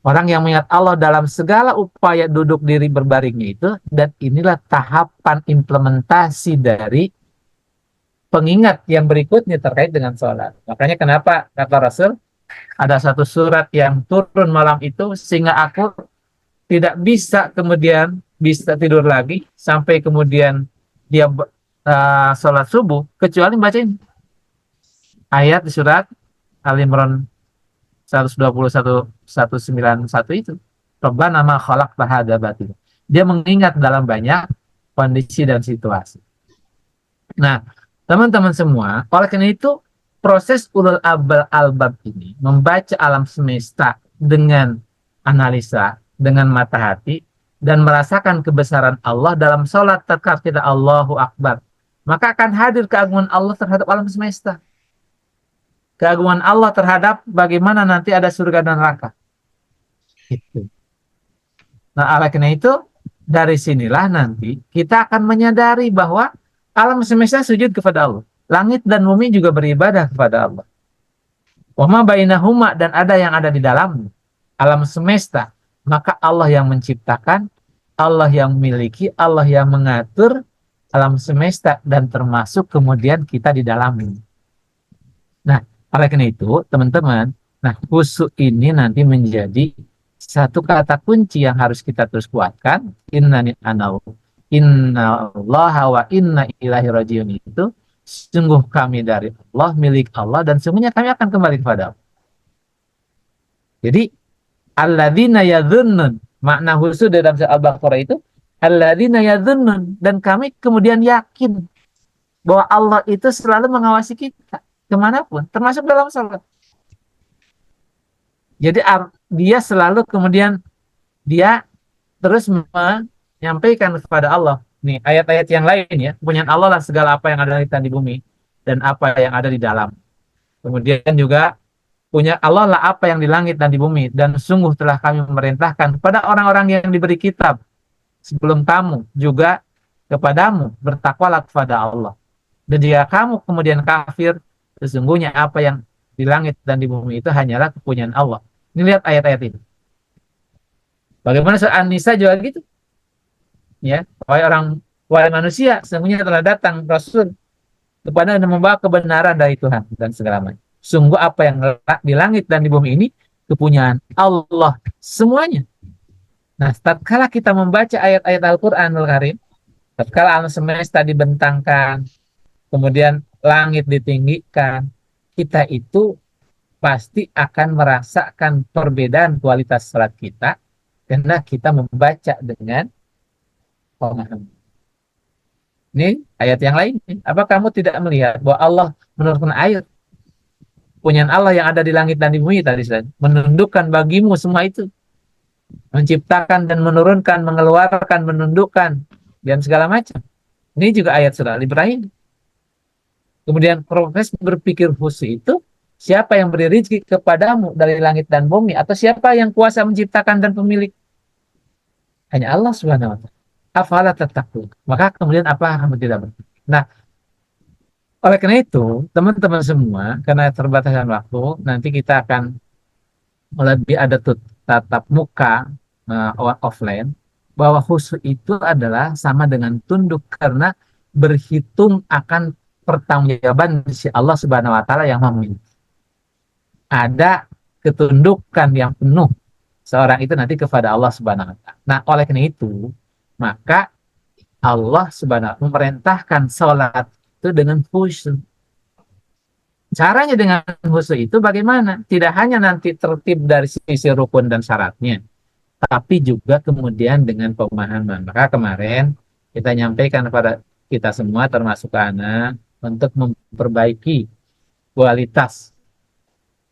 Orang yang mengingat Allah dalam segala upaya duduk diri berbaringnya itu, dan inilah tahapan implementasi dari pengingat yang berikutnya terkait dengan sholat. Makanya kenapa kata Rasul, ada satu surat yang turun malam itu sehingga aku tidak bisa kemudian bisa tidur lagi sampai kemudian dia sholat subuh, kecuali bacain ayat di surat Al-Imran 191 itu. Rabbana ma khalaqta hadza batila. Dia mengingat dalam banyak kondisi dan situasi. Nah, teman-teman semua, oleh karena itu proses ulul albab ini membaca alam semesta dengan analisa, dengan mata hati, dan merasakan kebesaran Allah dalam sholat tatkala kita Allahu Akbar, maka akan hadir keagungan Allah terhadap alam semesta. Keagungan Allah terhadap bagaimana nanti ada surga dan neraka. Itu. Nah, oleh karena itu, dari sinilah nanti kita akan menyadari bahwa alam semesta sujud kepada Allah. Langit dan bumi juga beribadah kepada Allah. Wa ma bainahuma, dan ada yang ada di dalam alam semesta. Maka Allah yang menciptakan, Allah yang memiliki, Allah yang mengatur alam semesta, dan termasuk kemudian kita di dalamnya. Nah, oleh karena itu, teman-teman, nah khusyuk ini nanti menjadi satu kata kunci yang harus kita terus kuatkan. Innani anau, innallaha wa inna ilaihi rajiun, itu sungguh kami dari Allah, milik Allah, dan sungguhnya kami akan kembali kepada Allah. Jadi alladzina yadhunnun, makna khusyuk dalam surah Al-Baqarah itu alladzina yadhunnun, dan kami kemudian yakin bahwa Allah itu selalu mengawasi kita kemanapun, termasuk dalam sholat. Jadi dia selalu kemudian dia terus menyampaikan kepada Allah. Nih ayat-ayat yang lain ya, kepunyaan Allah lah segala apa yang ada di bumi dan apa yang ada di dalam. Kemudian juga punya Allah lah apa yang di langit dan di bumi, dan sungguh telah kami memerintahkan kepada orang-orang yang diberi kitab sebelum kamu juga kepadamu, bertakwalah kepada Allah. Dan jika kamu kemudian kafir, sesungguhnya apa yang di langit dan di bumi itu hanyalah kepunyaan Allah. Ini lihat ayat-ayat ini. Bagaimana surah An-Nisa juga gitu. Ya, wahai manusia, sesungguhnya telah datang Rasul kepada yang membawa kebenaran dari Tuhan dan segala macam. Sungguh apa yang di langit dan di bumi ini kepunyaan Allah semuanya. Nah, tatkala kita membaca ayat-ayat Al-Qur'anul Karim, tatkala alam semesta dibentangkan, kemudian langit ditinggikan, kita itu pasti akan merasakan perbedaan kualitas salat kita karena kita membaca dengan pemahaman. Ini ayat yang lain. Apa kamu tidak melihat bahwa Allah menurunkan air? Punyaan Allah yang ada di langit dan di bumi tadi, menundukkan bagimu semua itu. Menciptakan dan menurunkan, mengeluarkan, menundukkan, dan segala macam. Ini juga ayat surah Al-Ibrahim. Kemudian proses berpikir khusyuk itu, siapa yang beri rezeki kepadamu dari langit dan bumi, atau siapa yang kuasa menciptakan dan pemilik? Hanya Allah Subhanahu wa Ta'ala. afala tattaqun. Maka kemudian apa kamu tidak bertakwa? Nah, oleh karena itu, teman-teman semua, karena terbatasan waktu, nanti kita akan lebih ada tatap muka offline, bahwa khusyuk itu adalah sama dengan tunduk karena berhitung akan pertanggungjawaban si Allah Subhanahu wa taala yang meminta. Ada ketundukan yang penuh seorang itu nanti kepada Allah Subhanahu wa taala. Nah, oleh karena itu, maka Allah Subhanahu wa taala memerintahkan sholat itu dengan khusyuk. Caranya dengan khusyuk itu bagaimana? Tidak hanya nanti tertib dari sisi rukun dan syaratnya, tapi juga kemudian dengan pemahaman. Maka kemarin kita nyampaikan kepada kita semua termasuk anak untuk memperbaiki kualitas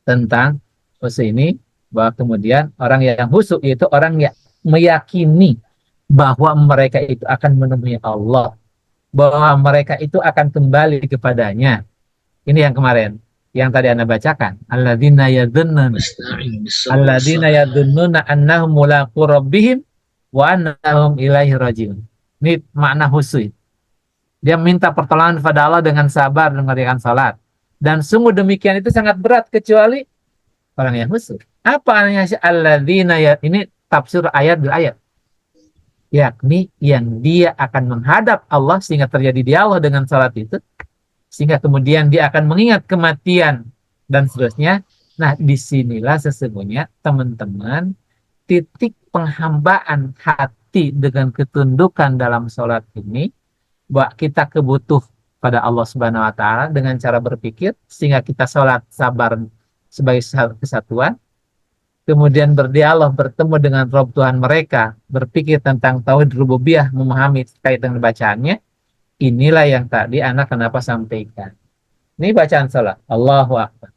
tentang khusyuk ini, bahwa kemudian orang yang khusyuk itu orang yang meyakini bahwa mereka itu akan menemui Allah, bahwa mereka itu akan kembali kepadanya. Ini yang kemarin, yang tadi Anda bacakan. Alladzina yadhunnuna annahum mulaqu rabbihim wa annahum ilaihi rajiun. Ini makna khusyuk. Dia minta pertolongan kepada Allah dengan sabar dan mengerjakan salat. Dan sungguh demikian itu sangat berat kecuali orang yang khusyuk. Apa artinya alladzina ini tafsir ayat bil ayat. Yakni yang dia akan menghadap Allah sehingga terjadi dialog dengan salat itu, sehingga kemudian dia akan mengingat kematian dan seterusnya. Nah, disinilah sesungguhnya teman-teman titik penghambaan hati dengan ketundukan dalam sholat ini, bahwa kita kebutuh pada Allah Subhanahu wa taala dengan cara berpikir sehingga kita sholat sabar sebagai kesatuan, kemudian berdialog, bertemu dengan Rabb Tuhan mereka, berpikir tentang tauhid rububiyah, memahami terkait dengan bacaannya. Inilah yang tadi anak kenapa sampaikan. Ini bacaan salat, Allahu Akbar.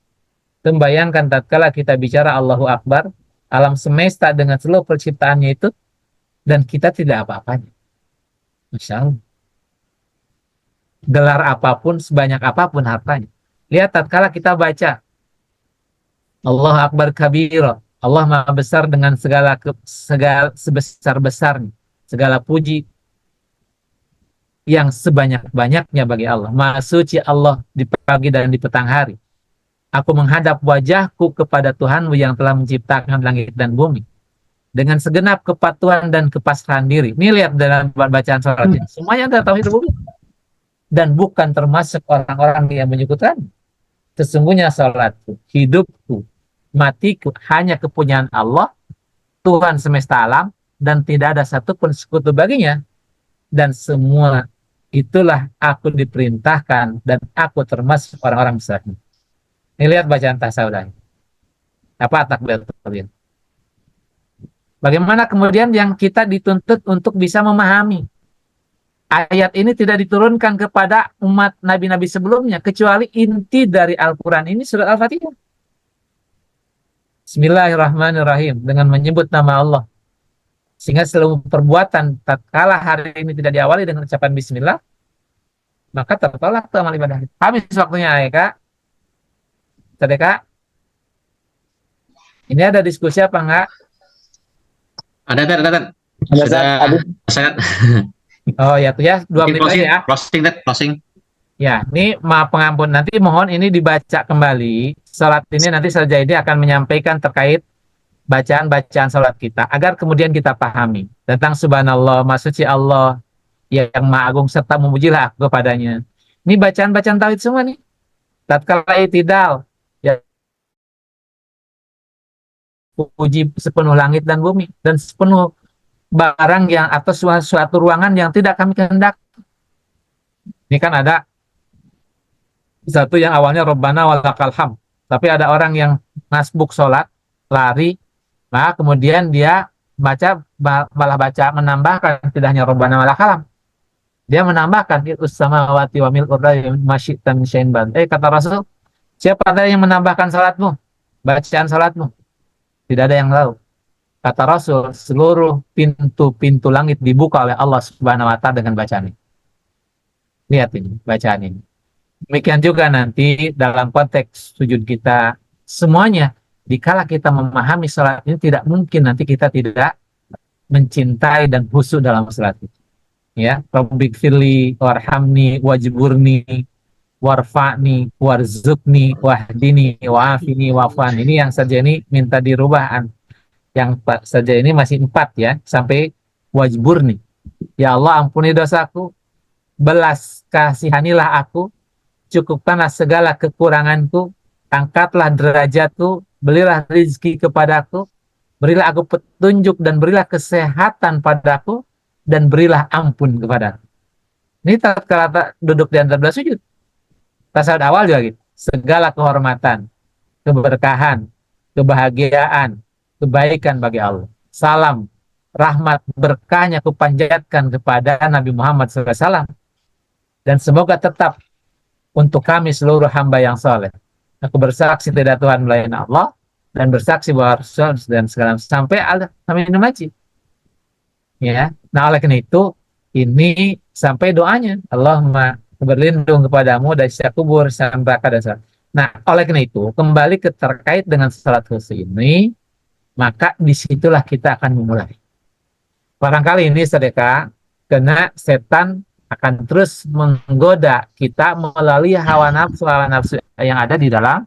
Membayangkan tatkala kita bicara Allahu Akbar, alam semesta dengan seluruh penciptaannya itu, dan kita tidak apa-apanya. Masya Allah. Gelar apapun, sebanyak apapun hartanya. Lihat tatkala kita baca Allahu Akbar kabira, Allah Maha Besar dengan segala sebesar-besarnya, segala puji yang sebanyak-banyaknya bagi Allah. Maha suci Allah di pagi dan di petang hari. Aku menghadap wajahku kepada Tuhanmu yang telah menciptakan langit dan bumi dengan segenap kepatuhan dan kepasrahan diri. Ini lihat dalam bacaan sholatnya. Semuanya ada tauhid rububiyah. Dan bukan termasuk orang-orang yang menyekutukan. Sesungguhnya sholatku, hidupku, matiku hanya kepunyaan Allah, Tuhan semesta alam, dan tidak ada satupun sekutu baginya. Dan semua itulah aku diperintahkan dan aku termasuk orang-orang besar. Ini lihat bacaan tasawuf. Apa takbir takbir. Bagaimana kemudian yang kita dituntut untuk bisa memahami. Ayat ini tidak diturunkan kepada umat nabi-nabi sebelumnya, kecuali inti dari Al-Quran ini surat Al-Fatihah. Bismillahirrahmanirrahim, dengan menyebut nama Allah. Sehingga seluruh perbuatan tatkala hari ini tidak diawali dengan ucapan bismillah, maka tertolak amal ibadah. Habis waktunya ya Kak. Tadi Kak. Ini ada diskusi apa enggak? Ada. Sangat. Oh ya tuh ya, 2 menit lagi ya. Closing. Ya, ini maaf pengampun. Nanti mohon ini dibaca kembali. Salat ini nanti saja ini akan menyampaikan terkait bacaan-bacaan salat kita agar kemudian kita pahami tentang subhanallah, maha suci Allah yang maha agung serta memujilah aku kepadanya. Ini bacaan-bacaan tauhid semua nih. Tatkala i'tidal, ya puji sepenuh langit dan bumi dan sepenuh barang yang atau suatu ruangan yang tidak kami kehendaki. Ini kan ada satu yang awalnya Rabbana walakal hamd, tapi ada orang yang nasbuk sholat, lari, maka kemudian dia malah baca menambahkan tidak hanya Rabbana walakal hamd, dia menambahkan ilus samawati wa mil'ur ardi masyi'tan min syai'in ba'd. Kata Rasul, siapa ada yang menambahkan salatmu, bacaan salatmu? Tidak ada yang tahu. Kata Rasul, seluruh pintu-pintu langit dibuka oleh Allah Subhanahu wa taala dengan bacaan ini. Lihat ini, bacaan ini. Demikian juga nanti dalam konteks sujud kita, semuanya, dikala kita memahami salat ini, tidak mungkin nanti kita tidak mencintai dan khusyuk dalam salat itu. Ya, Rabbighfirli warhamni wajburni warfa'ni warzukni wahdini wa'afini wa'fan. Ini yang saja ini minta dirubah. Yang saja ini masih 4 ya, sampai wajburni. Ya Allah, ampuni dosaku, belas kasihanilah aku, cukupkanlah segala kekuranganku, angkatlah derajatku, berilah rezeki kepadaku, berilah aku petunjuk dan berilah kesehatan padaku, dan berilah ampun kepadaku. Ini tatkala duduk di antara sujud. Tasawuf awal juga gitu. Segala kehormatan, keberkahan, kebahagiaan, kebaikan bagi Allah. Salam, rahmat, berkahnya kupanjatkan kepada Nabi Muhammad SAW. Dan semoga tetap untuk kami seluruh hamba yang soleh. Aku bersaksi tidak Tuhan melainkan Allah, dan bersaksi bahwa Rasul dan segala sampai minum majid. Ya, nah oleh karena itu ini sampai doanya Allahumma berlindung kepadamu dari siksa kubur sampai neraka dasar. Nah, oleh karena itu kembali terkait dengan salat khusyuk ini, maka disitulah kita akan memulai. Barangkali ini sedekah, karena setan akan terus menggoda kita melalui hawa nafsu yang ada di dalam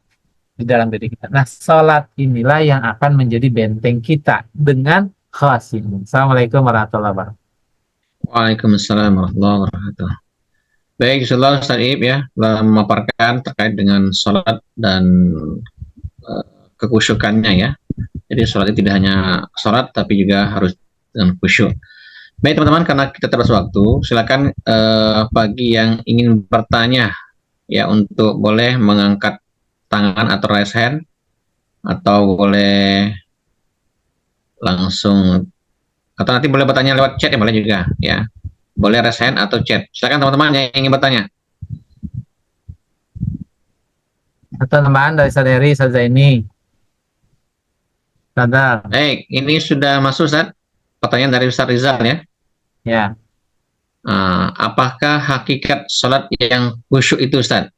diri kita. Nah, salat inilah yang akan menjadi benteng kita dengan khas ini. Assalamualaikum warahmatullahi wabarakatuh. Waalaikumsalam warahmatullahi wabarakatuh. Baik, insyaallah Ustaz Iib ya telah memaparkan terkait dengan sholat dan kekhusyukannya ya. Jadi sholat itu tidak hanya sholat tapi juga harus dengan khusyuk. Baik teman-teman, karena kita terbatas waktu, silakan bagi yang ingin bertanya ya untuk boleh mengangkat tangan atau raise hand, atau boleh langsung, atau nanti boleh bertanya lewat chat ya, boleh juga ya. Boleh raise hand atau chat. Silakan teman-teman yang ingin bertanya. Atau tambahan dari Saderi, Sadzaini. Sadar. Baik, ini sudah masuk Ustaz. Pertanyaan dari Ustaz Rizal ya. Ya. Apakah hakikat sholat yang khusyuk itu Ustaz?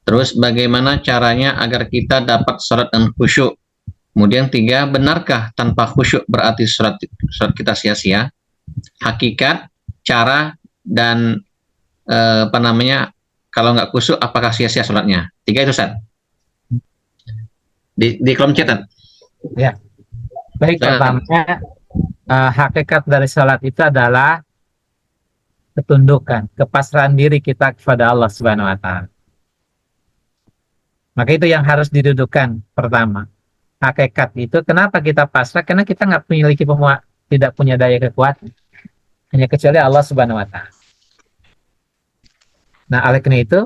Terus bagaimana caranya agar kita dapat sholat yang khusyuk? Kemudian 3, benarkah tanpa khusyuk berarti sholat kita sia-sia? Hakikat, cara, dan kalau nggak khusyuk apakah sia-sia sholatnya? 3 itu Ustaz. Di kolom chat. Ya. Baik, pertamanya hakikat dari sholat itu adalah ketundukan, kepasrahan diri kita kepada Allah Subhanahu wa Ta'ala. Maka itu yang harus didudukan pertama. Hakikat itu kenapa kita pasrah? Karena kita nggak memiliki tidak punya daya kekuatan, hanya kecuali Allah Subhanahu wa Ta'ala. Nah, oleh karena itu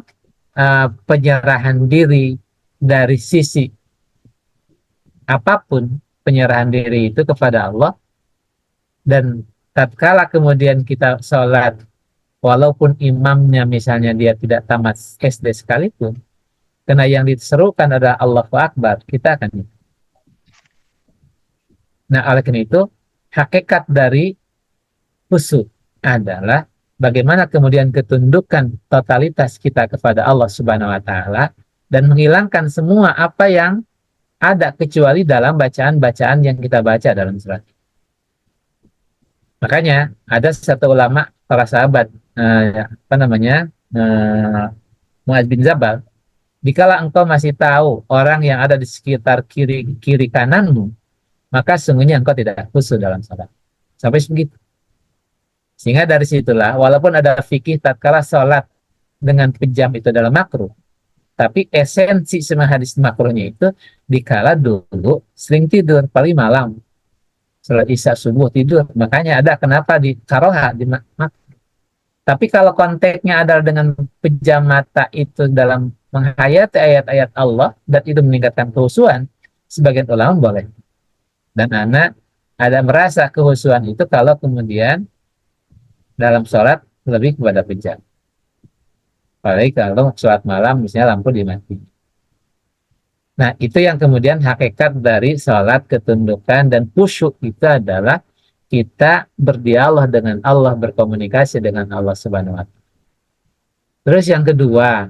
penyerahan diri dari sisi apapun, penyerahan diri itu kepada Allah. Dan tatkala kemudian kita sholat, walaupun imamnya misalnya dia tidak tamat SD sekalipun, karena yang diserukan adalah Allahu Akbar, kita akan itu. Nah, oleh karena itu, hakikat dari khusyuk adalah bagaimana kemudian ketundukan totalitas kita kepada Allah Subhanahu wa Ta'ala dan menghilangkan semua apa yang ada kecuali dalam bacaan-bacaan yang kita baca dalam surat. Makanya ada satu ulama, para sahabat, Muaz bin Jabal, dikala engkau masih tahu orang yang ada di sekitar kiri kananmu, maka sungguhnya engkau tidak khusyuk dalam salat. Sampai begitu. Sehingga dari situlah, walaupun ada fikih tatkala salat dengan kejam itu adalah makruh, tapi esensi semua hadis makruhnya itu dikala dulu sering tidur, paling malam, salat isya subuh tidur, makanya ada kenapa di karoha di makruh. Tapi kalau konteksnya adalah dengan pejam mata itu dalam menghayati ayat-ayat Allah dan itu meningkatkan kekhusyuan, sebagian ulama boleh. Dan anak ada merasa kekhusyuan itu kalau kemudian dalam sholat lebih kepada pejam. Apalagi kalau sholat malam misalnya lampu dimati. Nah, itu yang kemudian hakikat dari sholat ketundukan dan khusyuk itu adalah kita berdialog dengan Allah, berkomunikasi dengan Allah Subhanahu wa Ta'ala. Terus yang kedua,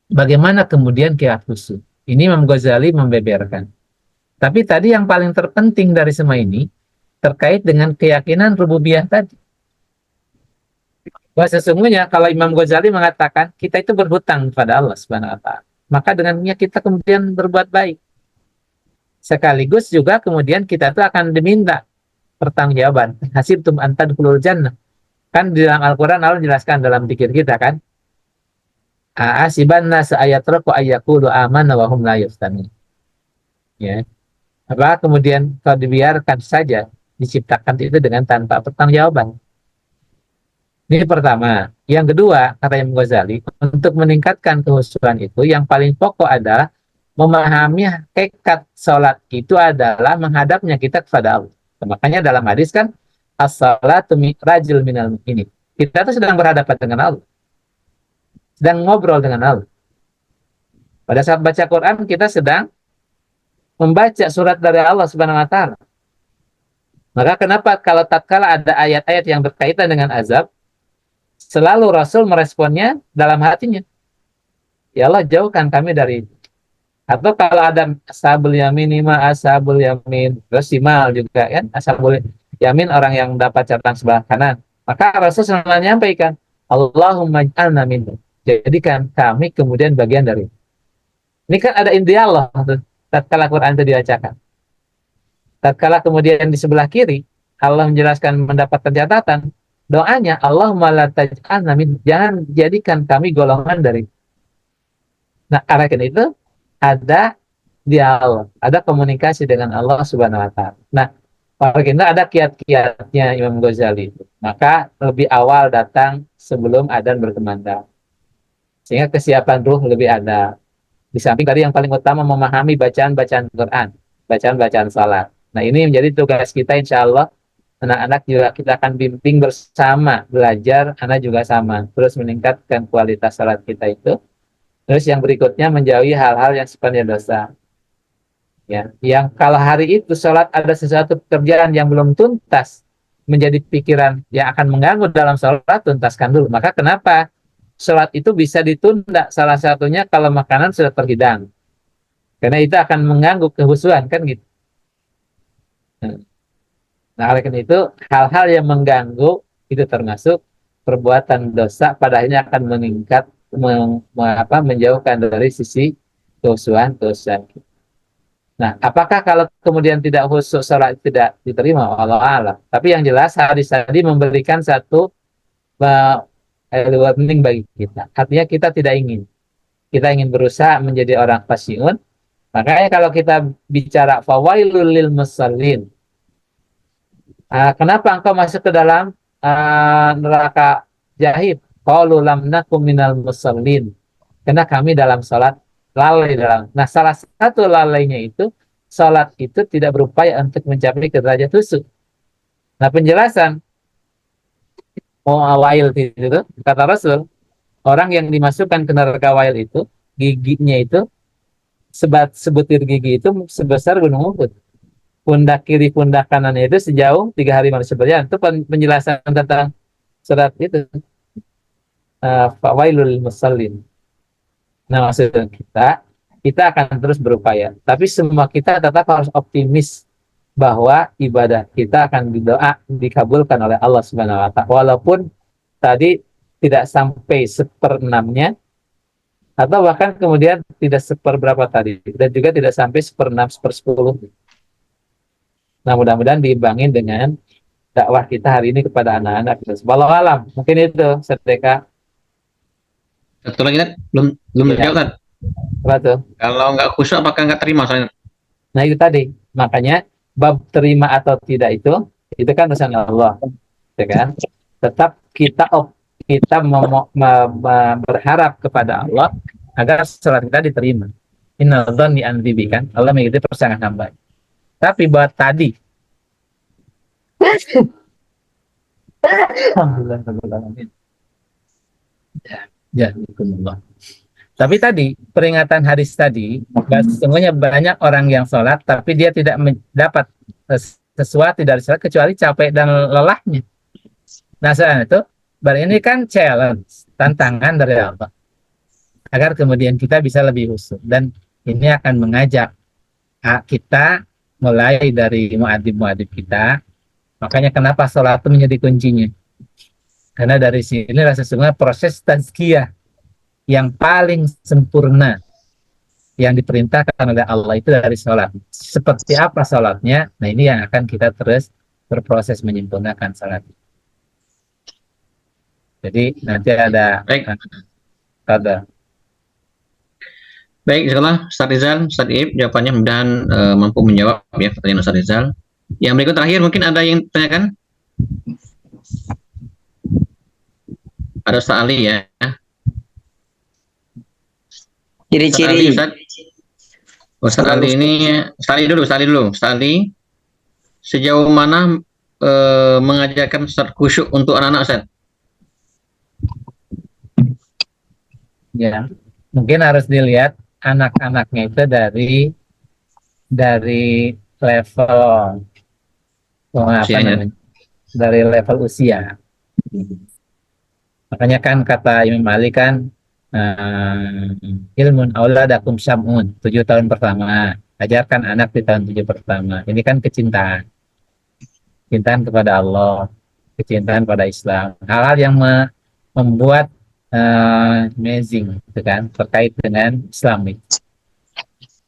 bagaimana kemudian kita khusyuk? Ini Imam Ghazali membeberkan. Tapi tadi yang paling terpenting dari semua ini terkait dengan keyakinan rububiyah tadi. Bahwa sesungguhnya kalau Imam Ghazali mengatakan kita itu berhutang kepada Allah Subhanahu wa taala. Maka dengannya kita kemudian berbuat baik. Sekaligus juga kemudian kita itu akan diminta pertanggungjawaban. Hasibtum an tadkhulul jannah. Kan di dalam Al-Qur'an Allah jelaskan dalam zikir kita kan. Asiban nas ayatraku ayyaqulu amanna wa hum la yuftanun. Ya. Apa kemudian kalau dibiarkan saja diciptakan itu dengan tanpa pertanggungjawaban. Ini pertama. Yang kedua, kata Imam Ghazali, untuk meningkatkan kehusuan itu, yang paling pokok adalah memahami hakikat sholat itu adalah menghadapnya kita kepada Allah. Makanya dalam hadis kan, as-salatu rajul minal ini. Kita tuh sedang berhadapan dengan Allah. Sedang ngobrol dengan Allah. Pada saat baca Quran, kita sedang membaca surat dari Allah Subhanahu wa taala. Maka kenapa kalau tatkala ada ayat-ayat yang berkaitan dengan azab, selalu Rasul meresponnya dalam hatinya. Ya Allah, jauhkan kami dari itu. Atau kalau ada ashabul yamin, ashabul yamin, terus simal juga kan, ashabul yamin orang yang dapat catatan sebelah kanan. Maka Rasul selalu menyampaikan, Allahumma ij'alna minhum. Jadikan kami kemudian bagian dari itu. Ini kan ada inti Allah tatkala Quran itu dibacakan. Tatkala kemudian di sebelah kiri Allah menjelaskan mendapatkan catatan, doanya Allahumma la taj'alna min, jangan jadikan kami golongan dari. Nah, arahkan itu ada dialog, ada komunikasi dengan Allah Subhanahu wa taala. Nah, arahkan itu ada kiat-kiatnya Imam Ghazali itu. Maka lebih awal datang sebelum adzan berkumandang. Sehingga kesiapan ruh lebih ada. Di samping tadi yang paling utama memahami bacaan-bacaan Quran, bacaan-bacaan salat. Nah, ini menjadi tugas kita insya Allah. Anak-anak juga kita akan bimbing bersama, belajar, anak juga sama. Terus meningkatkan kualitas salat kita itu. Terus yang berikutnya menjauhi hal-hal yang sifatnya dosa. Ya, yang kalau hari itu salat ada sesuatu pekerjaan yang belum tuntas, menjadi pikiran yang akan mengganggu dalam salat, tuntaskan dulu. Maka kenapa salat itu bisa ditunda? Salah satunya kalau makanan sudah terhidang. Karena itu akan mengganggu kehusuan, kan gitu. Nah, oleh karena itu, hal-hal yang mengganggu itu termasuk perbuatan dosa, pada akhirnya akan meningkat, menjauhkan dari sisi kehusuan. Nah, apakah kalau kemudian tidak khusyuk, salat tidak diterima? Allah a'lam. Tapi yang jelas hadis tadi memberikan satu warning bagi kita. Artinya kita tidak ingin. Kita ingin berusaha menjadi orang fasiun. Makanya kalau kita bicara fawailul lil musallin, kenapa engkau masuk ke dalam neraka jahim? Qalu lam nakum minal musallin. Karena kami dalam salat lalai dalam. Nah, salah satu lalainya itu salat itu tidak berupaya untuk mencapai ke derajat khusyuk. Nah, penjelasan wail itu kata Rasul, orang yang dimasukkan ke neraka wail itu giginya itu sebutir gigi itu sebesar gunung Uhud. Pundak kiri, pundak kanannya itu sejauh 3 hari manusia berjalan. Itu penjelasan tentang surat itu. Fawailul musallin. Nah, maksudnya kita akan terus berupaya. Tapi semua kita tetap harus optimis bahwa ibadah kita akan dikabulkan oleh Allah Subhanahu wa taala. Walaupun tadi tidak sampai 1/6-nya, atau bahkan kemudian tidak seperberapa tadi, dan juga tidak sampai 1/6, 1/10. Nah, mudah-mudahan diimbangin dengan dakwah kita hari ini kepada anak-anak. Wallahu alam. Mungkin itu, Sedeka. Satu lagi kan belum Ya. terjawab kan? Apa tuh? Kalau nggak khusyuk apakah nggak terima soalnya? Nah, itu tadi. Makanya bab terima atau tidak itu kan urusan Allah, ya kan? Tetap kita berharap kepada Allah agar salat kita diterima. Innal dzanni an bibi, kan Allah mengikuti persangan hamba. Tapi buat tadi, alhamdulillah, ya, alhamdulillah. Tapi tadi peringatan hadis tadi, sesungguhnya banyak orang yang sholat tapi dia tidak mendapat sesuatu dari sholat kecuali capek dan lelahnya. Nah, soal itu, ini kan challenge, tantangan dari Allah agar kemudian kita bisa lebih khusyuk, dan ini akan mengajak kita mulai dari muadzib kita. Makanya kenapa sholat itu menjadi kuncinya. Karena dari sinilah sesungguhnya proses tazkiyah yang paling sempurna yang diperintahkan oleh Allah itu dari sholat. Seperti apa sholatnya? Nah ini yang akan kita terus berproses menyempurnakan sholat. Jadi nanti Baik, ada baik, insyaallah Ustaz Rizal, Ustaz Iib, jawabannya mudahan mampu menjawab ya pertanyaan Ustaz Rizal. Yang berikut terakhir mungkin ada yang tanyakan? Ada Ustaz Ali ya. Ustaz Ali, Ciri-ciri. Ustaz Ali ini, Ustaz Ali dulu, Ustaz Ali, sejauh mana mengajarkan Ustaz khusyuk untuk anak-anak Ustaz? ya. Mungkin harus dilihat anak-anaknya itu dari level apa Usianya. namanya? Dari level usia. Makanya kan kata Imam Ali kan ilmun auladakum syam'un 7 tahun pertama. Ajarkan anak di tahun 7 pertama. Ini kan kecintaan. Kecintaan kepada Allah, kecintaan pada Islam. Hal-hal yang membuat amazing gitu kan terkait dengan Islam itu.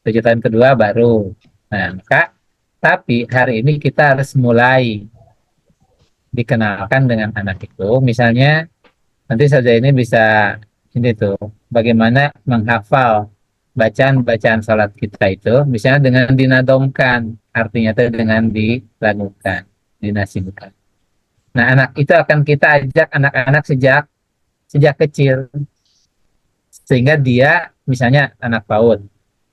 7 tahun kedua baru. Nah, tapi hari ini kita harus mulai dikenalkan dengan anak itu. Misalnya nanti saja ini bisa ini tuh bagaimana menghafal bacaan-bacaan salat kita itu misalnya dengan dinadomkan, artinya itu dengan dilakukan, dinasihatkan. Nah, anak itu akan kita ajak anak-anak sejak kecil sehingga dia misalnya anak PAUD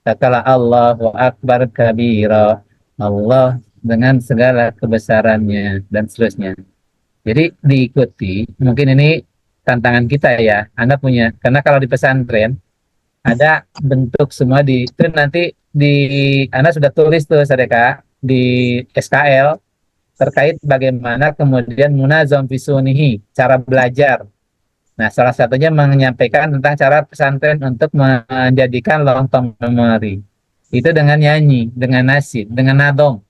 katalah Allahu Akbar kabira, Allah dengan segala kebesarannya dan seterusnya. Jadi diikuti, mungkin ini tantangan kita ya. Anda punya, karena kalau di pesantren ada bentuk semua itu nanti Anda sudah tulis tuh Sadeka di SKL terkait bagaimana kemudian munazam fisunihi, cara belajar. Nah, salah satunya menyampaikan tentang cara pesantren untuk menjadikan long term memory. Itu dengan nyanyi, dengan nasyid, dengan nadong.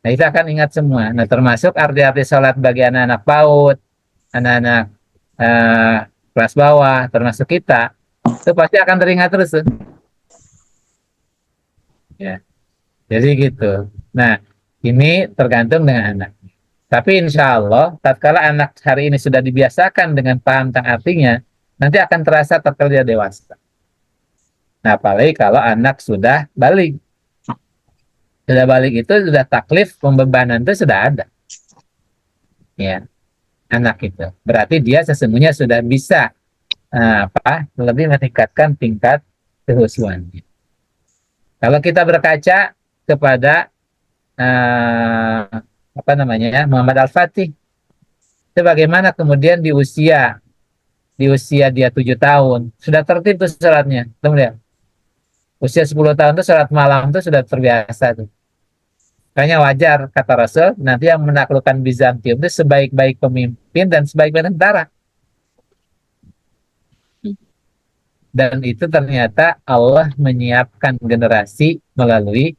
Nah, itu akan ingat semua. Nah, termasuk arti-arti sholat bagi anak-anak PAUD, anak-anak kelas bawah, termasuk kita, itu pasti akan teringat terus tuh. Ya, jadi gitu. Nah, ini tergantung dengan anak. Tapi insya Allah, tatkala anak hari ini sudah dibiasakan dengan paham tentang artinya, nanti akan terasa tatkala dia dewasa. Nah, apalagi kalau anak sudah balik. Sudah balik itu sudah taklif, pembebanan itu sudah ada. Ya, anak itu. Berarti dia sesungguhnya sudah bisa lebih meningkatkan tingkat kehusuannya. Kalau kita berkaca kepada Muhammad Al-Fatih, itu bagaimana kemudian di usia dia 7 tahun sudah tertib tuh sholatnya, kemudian usia 10 tahun tuh sholat malam tuh sudah terbiasa tuh. Makanya wajar kata Rasul nanti yang menaklukkan Bizantium itu sebaik-baik pemimpin dan sebaik-baik tentara. Dan itu ternyata Allah menyiapkan generasi melalui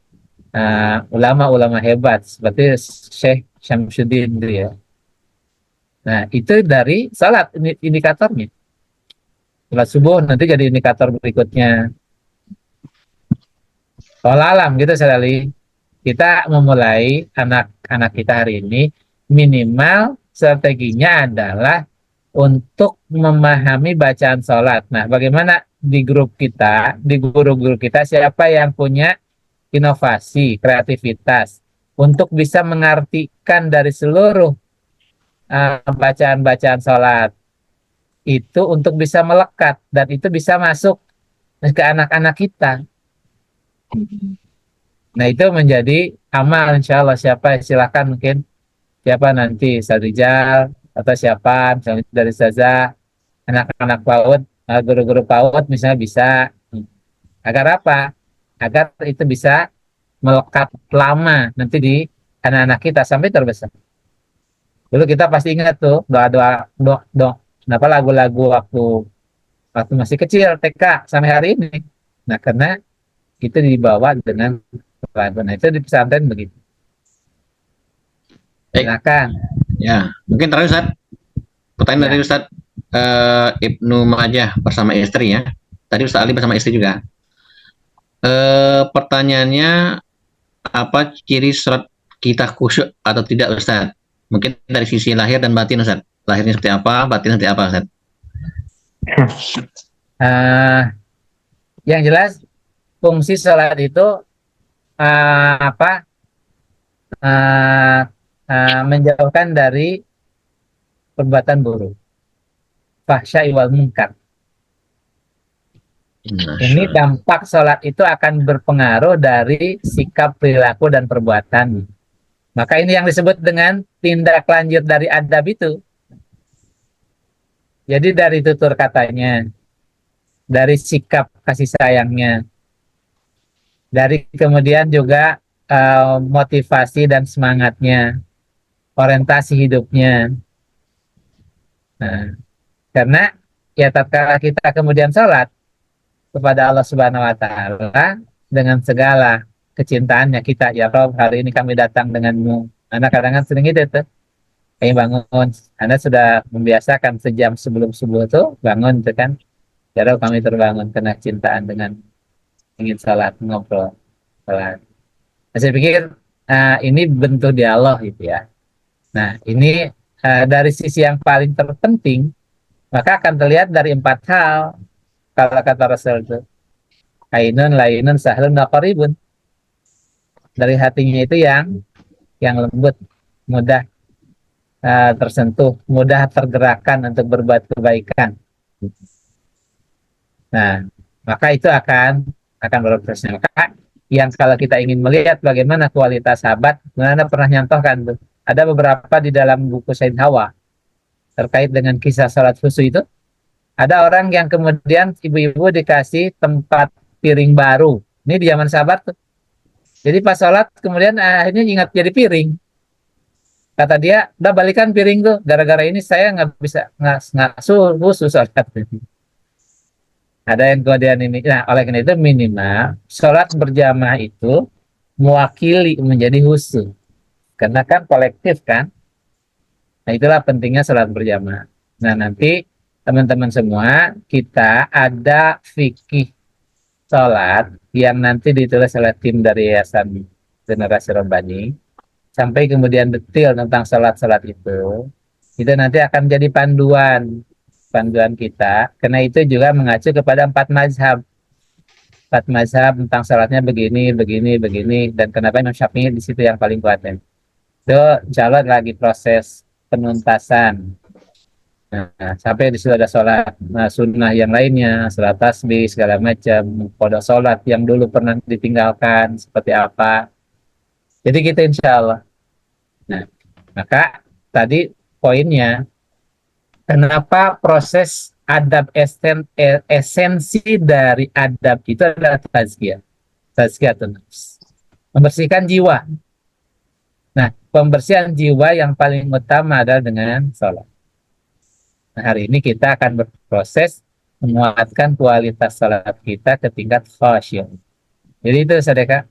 ulama-ulama hebat seperti Syekh Syamsuddin ya. Nah, itu dari salat indikatornya. Salat subuh nanti jadi indikator berikutnya. Alam gitu sekali. Kita memulai anak-anak kita hari ini minimal strateginya adalah untuk memahami bacaan salat. Nah, bagaimana di grup kita, di guru-guru kita siapa yang punya inovasi, kreativitas untuk bisa mengartikan dari seluruh bacaan-bacaan sholat itu untuk bisa melekat dan itu bisa masuk ke anak-anak kita. Nah, itu menjadi amal insya Allah. Silakan mungkin siapa nanti Sadrijal atau siapa misalnya dari Saza anak-anak PAUD, guru-guru PAUD misalnya bisa. Agar apa? Agar itu bisa melekat lama nanti di anak-anak kita sampai terbesar. Dulu kita pasti ingat tuh doa-doa kenapa lagu-lagu waktu masih kecil TK sampai hari ini. Nah, karena itu dibawa dengan lagu. Nah, itu di pesantren begitu. Baik. Silakan. Ya, mungkin terakhir Ustaz. Pertanyaan Ya. dari Ustadz Ibnu Majah bersama istri ya. Tadi Ustadz Ali bersama istri juga. Pertanyaannya, apa ciri sholat kita khusyuk atau tidak Ustadz? Mungkin dari sisi lahir dan batin Ustadz. Lahirnya seperti apa, batinnya seperti apa Ustadz? Yang jelas fungsi sholat itu menjauhkan dari perbuatan buruk, fahsya wal munkar. Ini dampak sholat itu akan berpengaruh dari sikap, perilaku, dan perbuatan. Maka ini yang disebut dengan tindak lanjut dari adab itu. Jadi dari tutur katanya, dari sikap kasih sayangnya, dari kemudian juga motivasi dan semangatnya, orientasi hidupnya. Nah, karena ya tatkala kita kemudian sholat kepada Allah Subhanahu wa Ta'ala dengan segala kecintaannya kita, ya Rob, hari ini kami datang denganmu. Anak kadang-kadang sering gitu tuh, kami bangun, Anda sudah membiasakan sejam sebelum subuh tuh bangun tuh kan, ya Rob, kami terbangun karena cintaan dengan ingin sholat, ngobrol, sholat. Nah, saya pikir ini bentuk dialog gitu ya. Nah, ini dari sisi yang paling terpenting, maka akan terlihat dari 4 hal. Kalau kata Rasul itu, ainun, lainun, sahlun, qaribun. Dari hatinya itu yang lembut, mudah tersentuh, mudah tergerakkan untuk berbuat kebaikan. Nah, maka itu akan berproses. Maka yang kalau kita ingin melihat bagaimana kualitas sahabat, Anda pernah nyontohkan tuh. Ada beberapa di dalam buku Said Hawa terkait dengan kisah salat khusyuk itu. Ada orang yang kemudian ibu-ibu dikasih tempat piring baru. Ini di zaman sahabat tuh. Jadi pas sholat kemudian akhirnya ingat jadi piring. Kata dia, udah balikan piring tuh. Gara-gara ini saya nggak bisa khusus sholat. Ada yang kemudian ini. Nah, oleh karena itu minimal sholat berjamaah itu mewakili menjadi khusyuk. Karena kan kolektif kan. Nah, itulah pentingnya sholat berjamaah. Nah, nanti teman-teman semua, kita ada fikih sholat yang nanti ditulis oleh tim dari Yayasan Generasi Robbani, sampai kemudian detail tentang sholat-sholat itu nanti akan jadi panduan kita, karena itu juga mengacu kepada 4 mazhab tentang sholatnya begini, dan kenapa Imam Syafi'i di situ yang paling kuat. Itu insya Allah lagi proses penuntasan. Nah, sampai di situ ada sholat sunnah yang lainnya, sholat tasbih segala macam, kodok sholat yang dulu pernah ditinggalkan seperti apa. Jadi kita insya Allah. Nah, maka tadi poinnya, kenapa proses adab esensi dari adab itu adalah tazkiyatun nafs, membersihkan jiwa. Nah, pembersihan jiwa yang paling utama adalah dengan sholat. Nah, hari ini kita akan berproses menguatkan kualitas salat kita ke tingkat khasyuk. Jadi itu sedekah.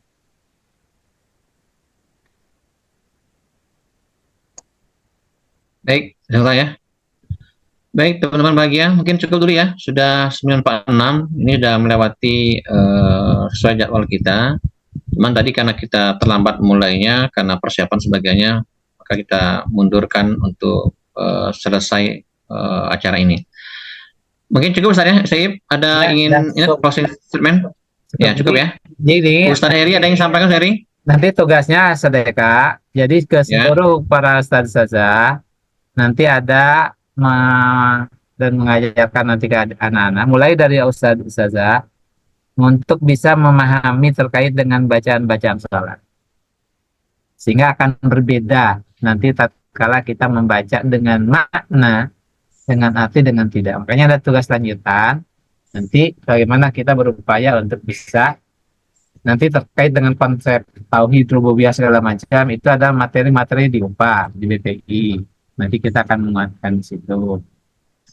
Baik, ya. Baik, teman-teman bahagia, mungkin cukup dulu ya. Sudah 9.46, ini sudah melewati sesuai jadwal kita. Cuman tadi karena kita terlambat mulainya, karena persiapan sebagainya, maka kita mundurkan untuk selesai acara ini. Mungkin cukup Ustaz ya, Saib, ada ingin closing statement? Ya, cukup ya. Jadi, Ustaz Heri ada yang sampaikan, Heri? Nanti tugasnya sedekah, jadi ke seluruh para ustaz-ustazah, nanti ada dan mengajarkan nanti ke anak-anak, mulai dari ustaz-ustazah, untuk bisa memahami terkait dengan bacaan-bacaan sholat. Sehingga akan berbeda nanti tatkala kita membaca dengan makna, dengan arti, dengan tidak. Makanya ada tugas lanjutan, nanti bagaimana kita berupaya untuk bisa nanti terkait dengan konsep tauhid rububiyah segala macam, itu ada materi-materi di UPA, di BPI. Nanti kita akan menguatkan di situ.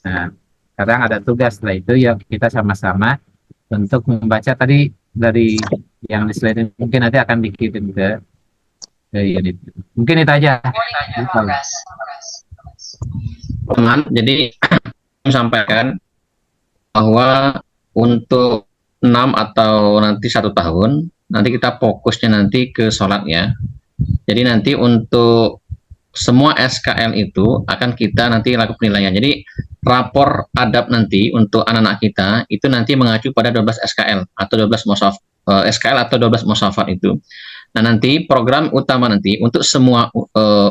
Nah, sekarang ada tugas setelah itu ya kita sama-sama untuk membaca tadi dari yang di slide, mungkin nanti akan dikirim ke unit. Mungkin itu aja. teman. Jadi sampaikan bahwa untuk 6 atau nanti 1 tahun, nanti kita fokusnya nanti ke sholat ya. Jadi nanti untuk semua SKL itu akan kita nanti lakukan penilaian. Jadi rapor adab nanti untuk anak-anak kita itu nanti mengacu pada 12 SKL atau 12 musaf SKL atau 12 musafat itu. Nah, nanti program utama nanti untuk semua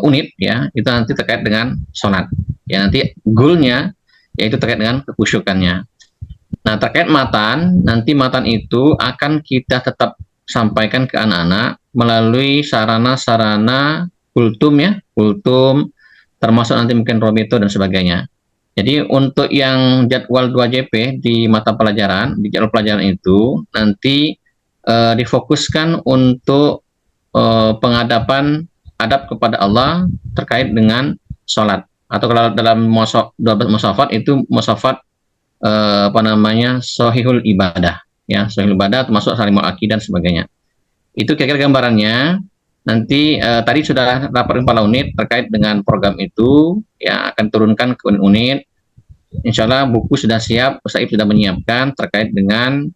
unit ya, itu nanti terkait dengan sholat. Ya, nanti goalnya yaitu terkait dengan kekhusyukannya. Nah, terkait matan, nanti matan itu akan kita tetap sampaikan ke anak-anak melalui sarana-sarana kultum ya, kultum, termasuk nanti mungkin robito dan sebagainya. Jadi untuk yang jadwal 2JP di mata pelajaran, di jadwal pelajaran itu nanti difokuskan untuk pengadapan adab kepada Allah terkait dengan sholat. Atau kalau dalam 12 musafat itu musafat sohihul ibadah ya, sohihul ibadah termasuk salimul akidah dan sebagainya. Itu kira-kira gambarannya. Nanti tadi sudah rapat kepala unit terkait dengan program itu ya, akan turunkan ke unit. Insya Allah buku sudah siap, Ustaz sudah menyiapkan terkait dengan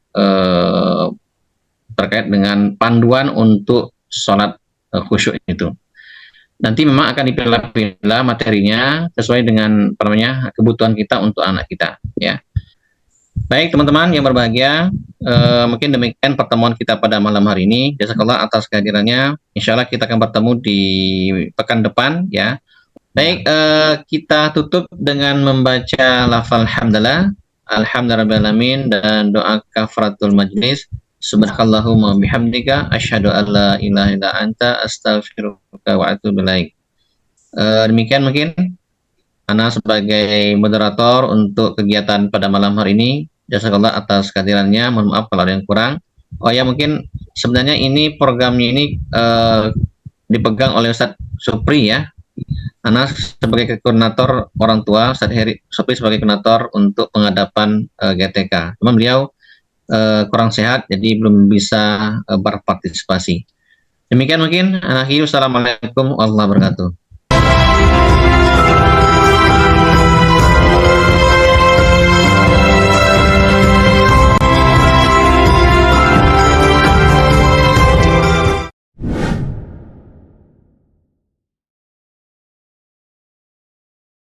panduan untuk sholat khusyuk itu. Nanti memang akan dipilah-pilah materinya sesuai dengan kebutuhan kita untuk anak kita ya. Baik teman-teman yang berbahagia, mungkin demikian pertemuan kita pada malam hari ini. Jazakallah atas kehadirannya. Insya Allah kita akan bertemu di pekan depan ya. Baik, kita tutup dengan membaca lafal hamdalah, alhamdulillahirrahmanirrahim, dan doa kafaratul majlis. Subhanallahumma bihamdika asyhadu an la ilaha illa anta astaghfiruka wa atubu ilaik. Demikian mungkin Ana sebagai moderator untuk kegiatan pada malam hari ini. Jazakallah atas kehadirannya. Mohon maaf kalau ada yang kurang. Oh ya, mungkin sebenarnya ini programnya ini dipegang oleh Ustadz Supri ya. Ana sebagai koordinator orang tua, Ustadz Heri Supri sebagai koordinator untuk pengadapan GTK. Cuma beliau kurang sehat, jadi belum bisa berpartisipasi. Demikian mungkin. Assalamualaikum warahmatullahi wabarakatuh.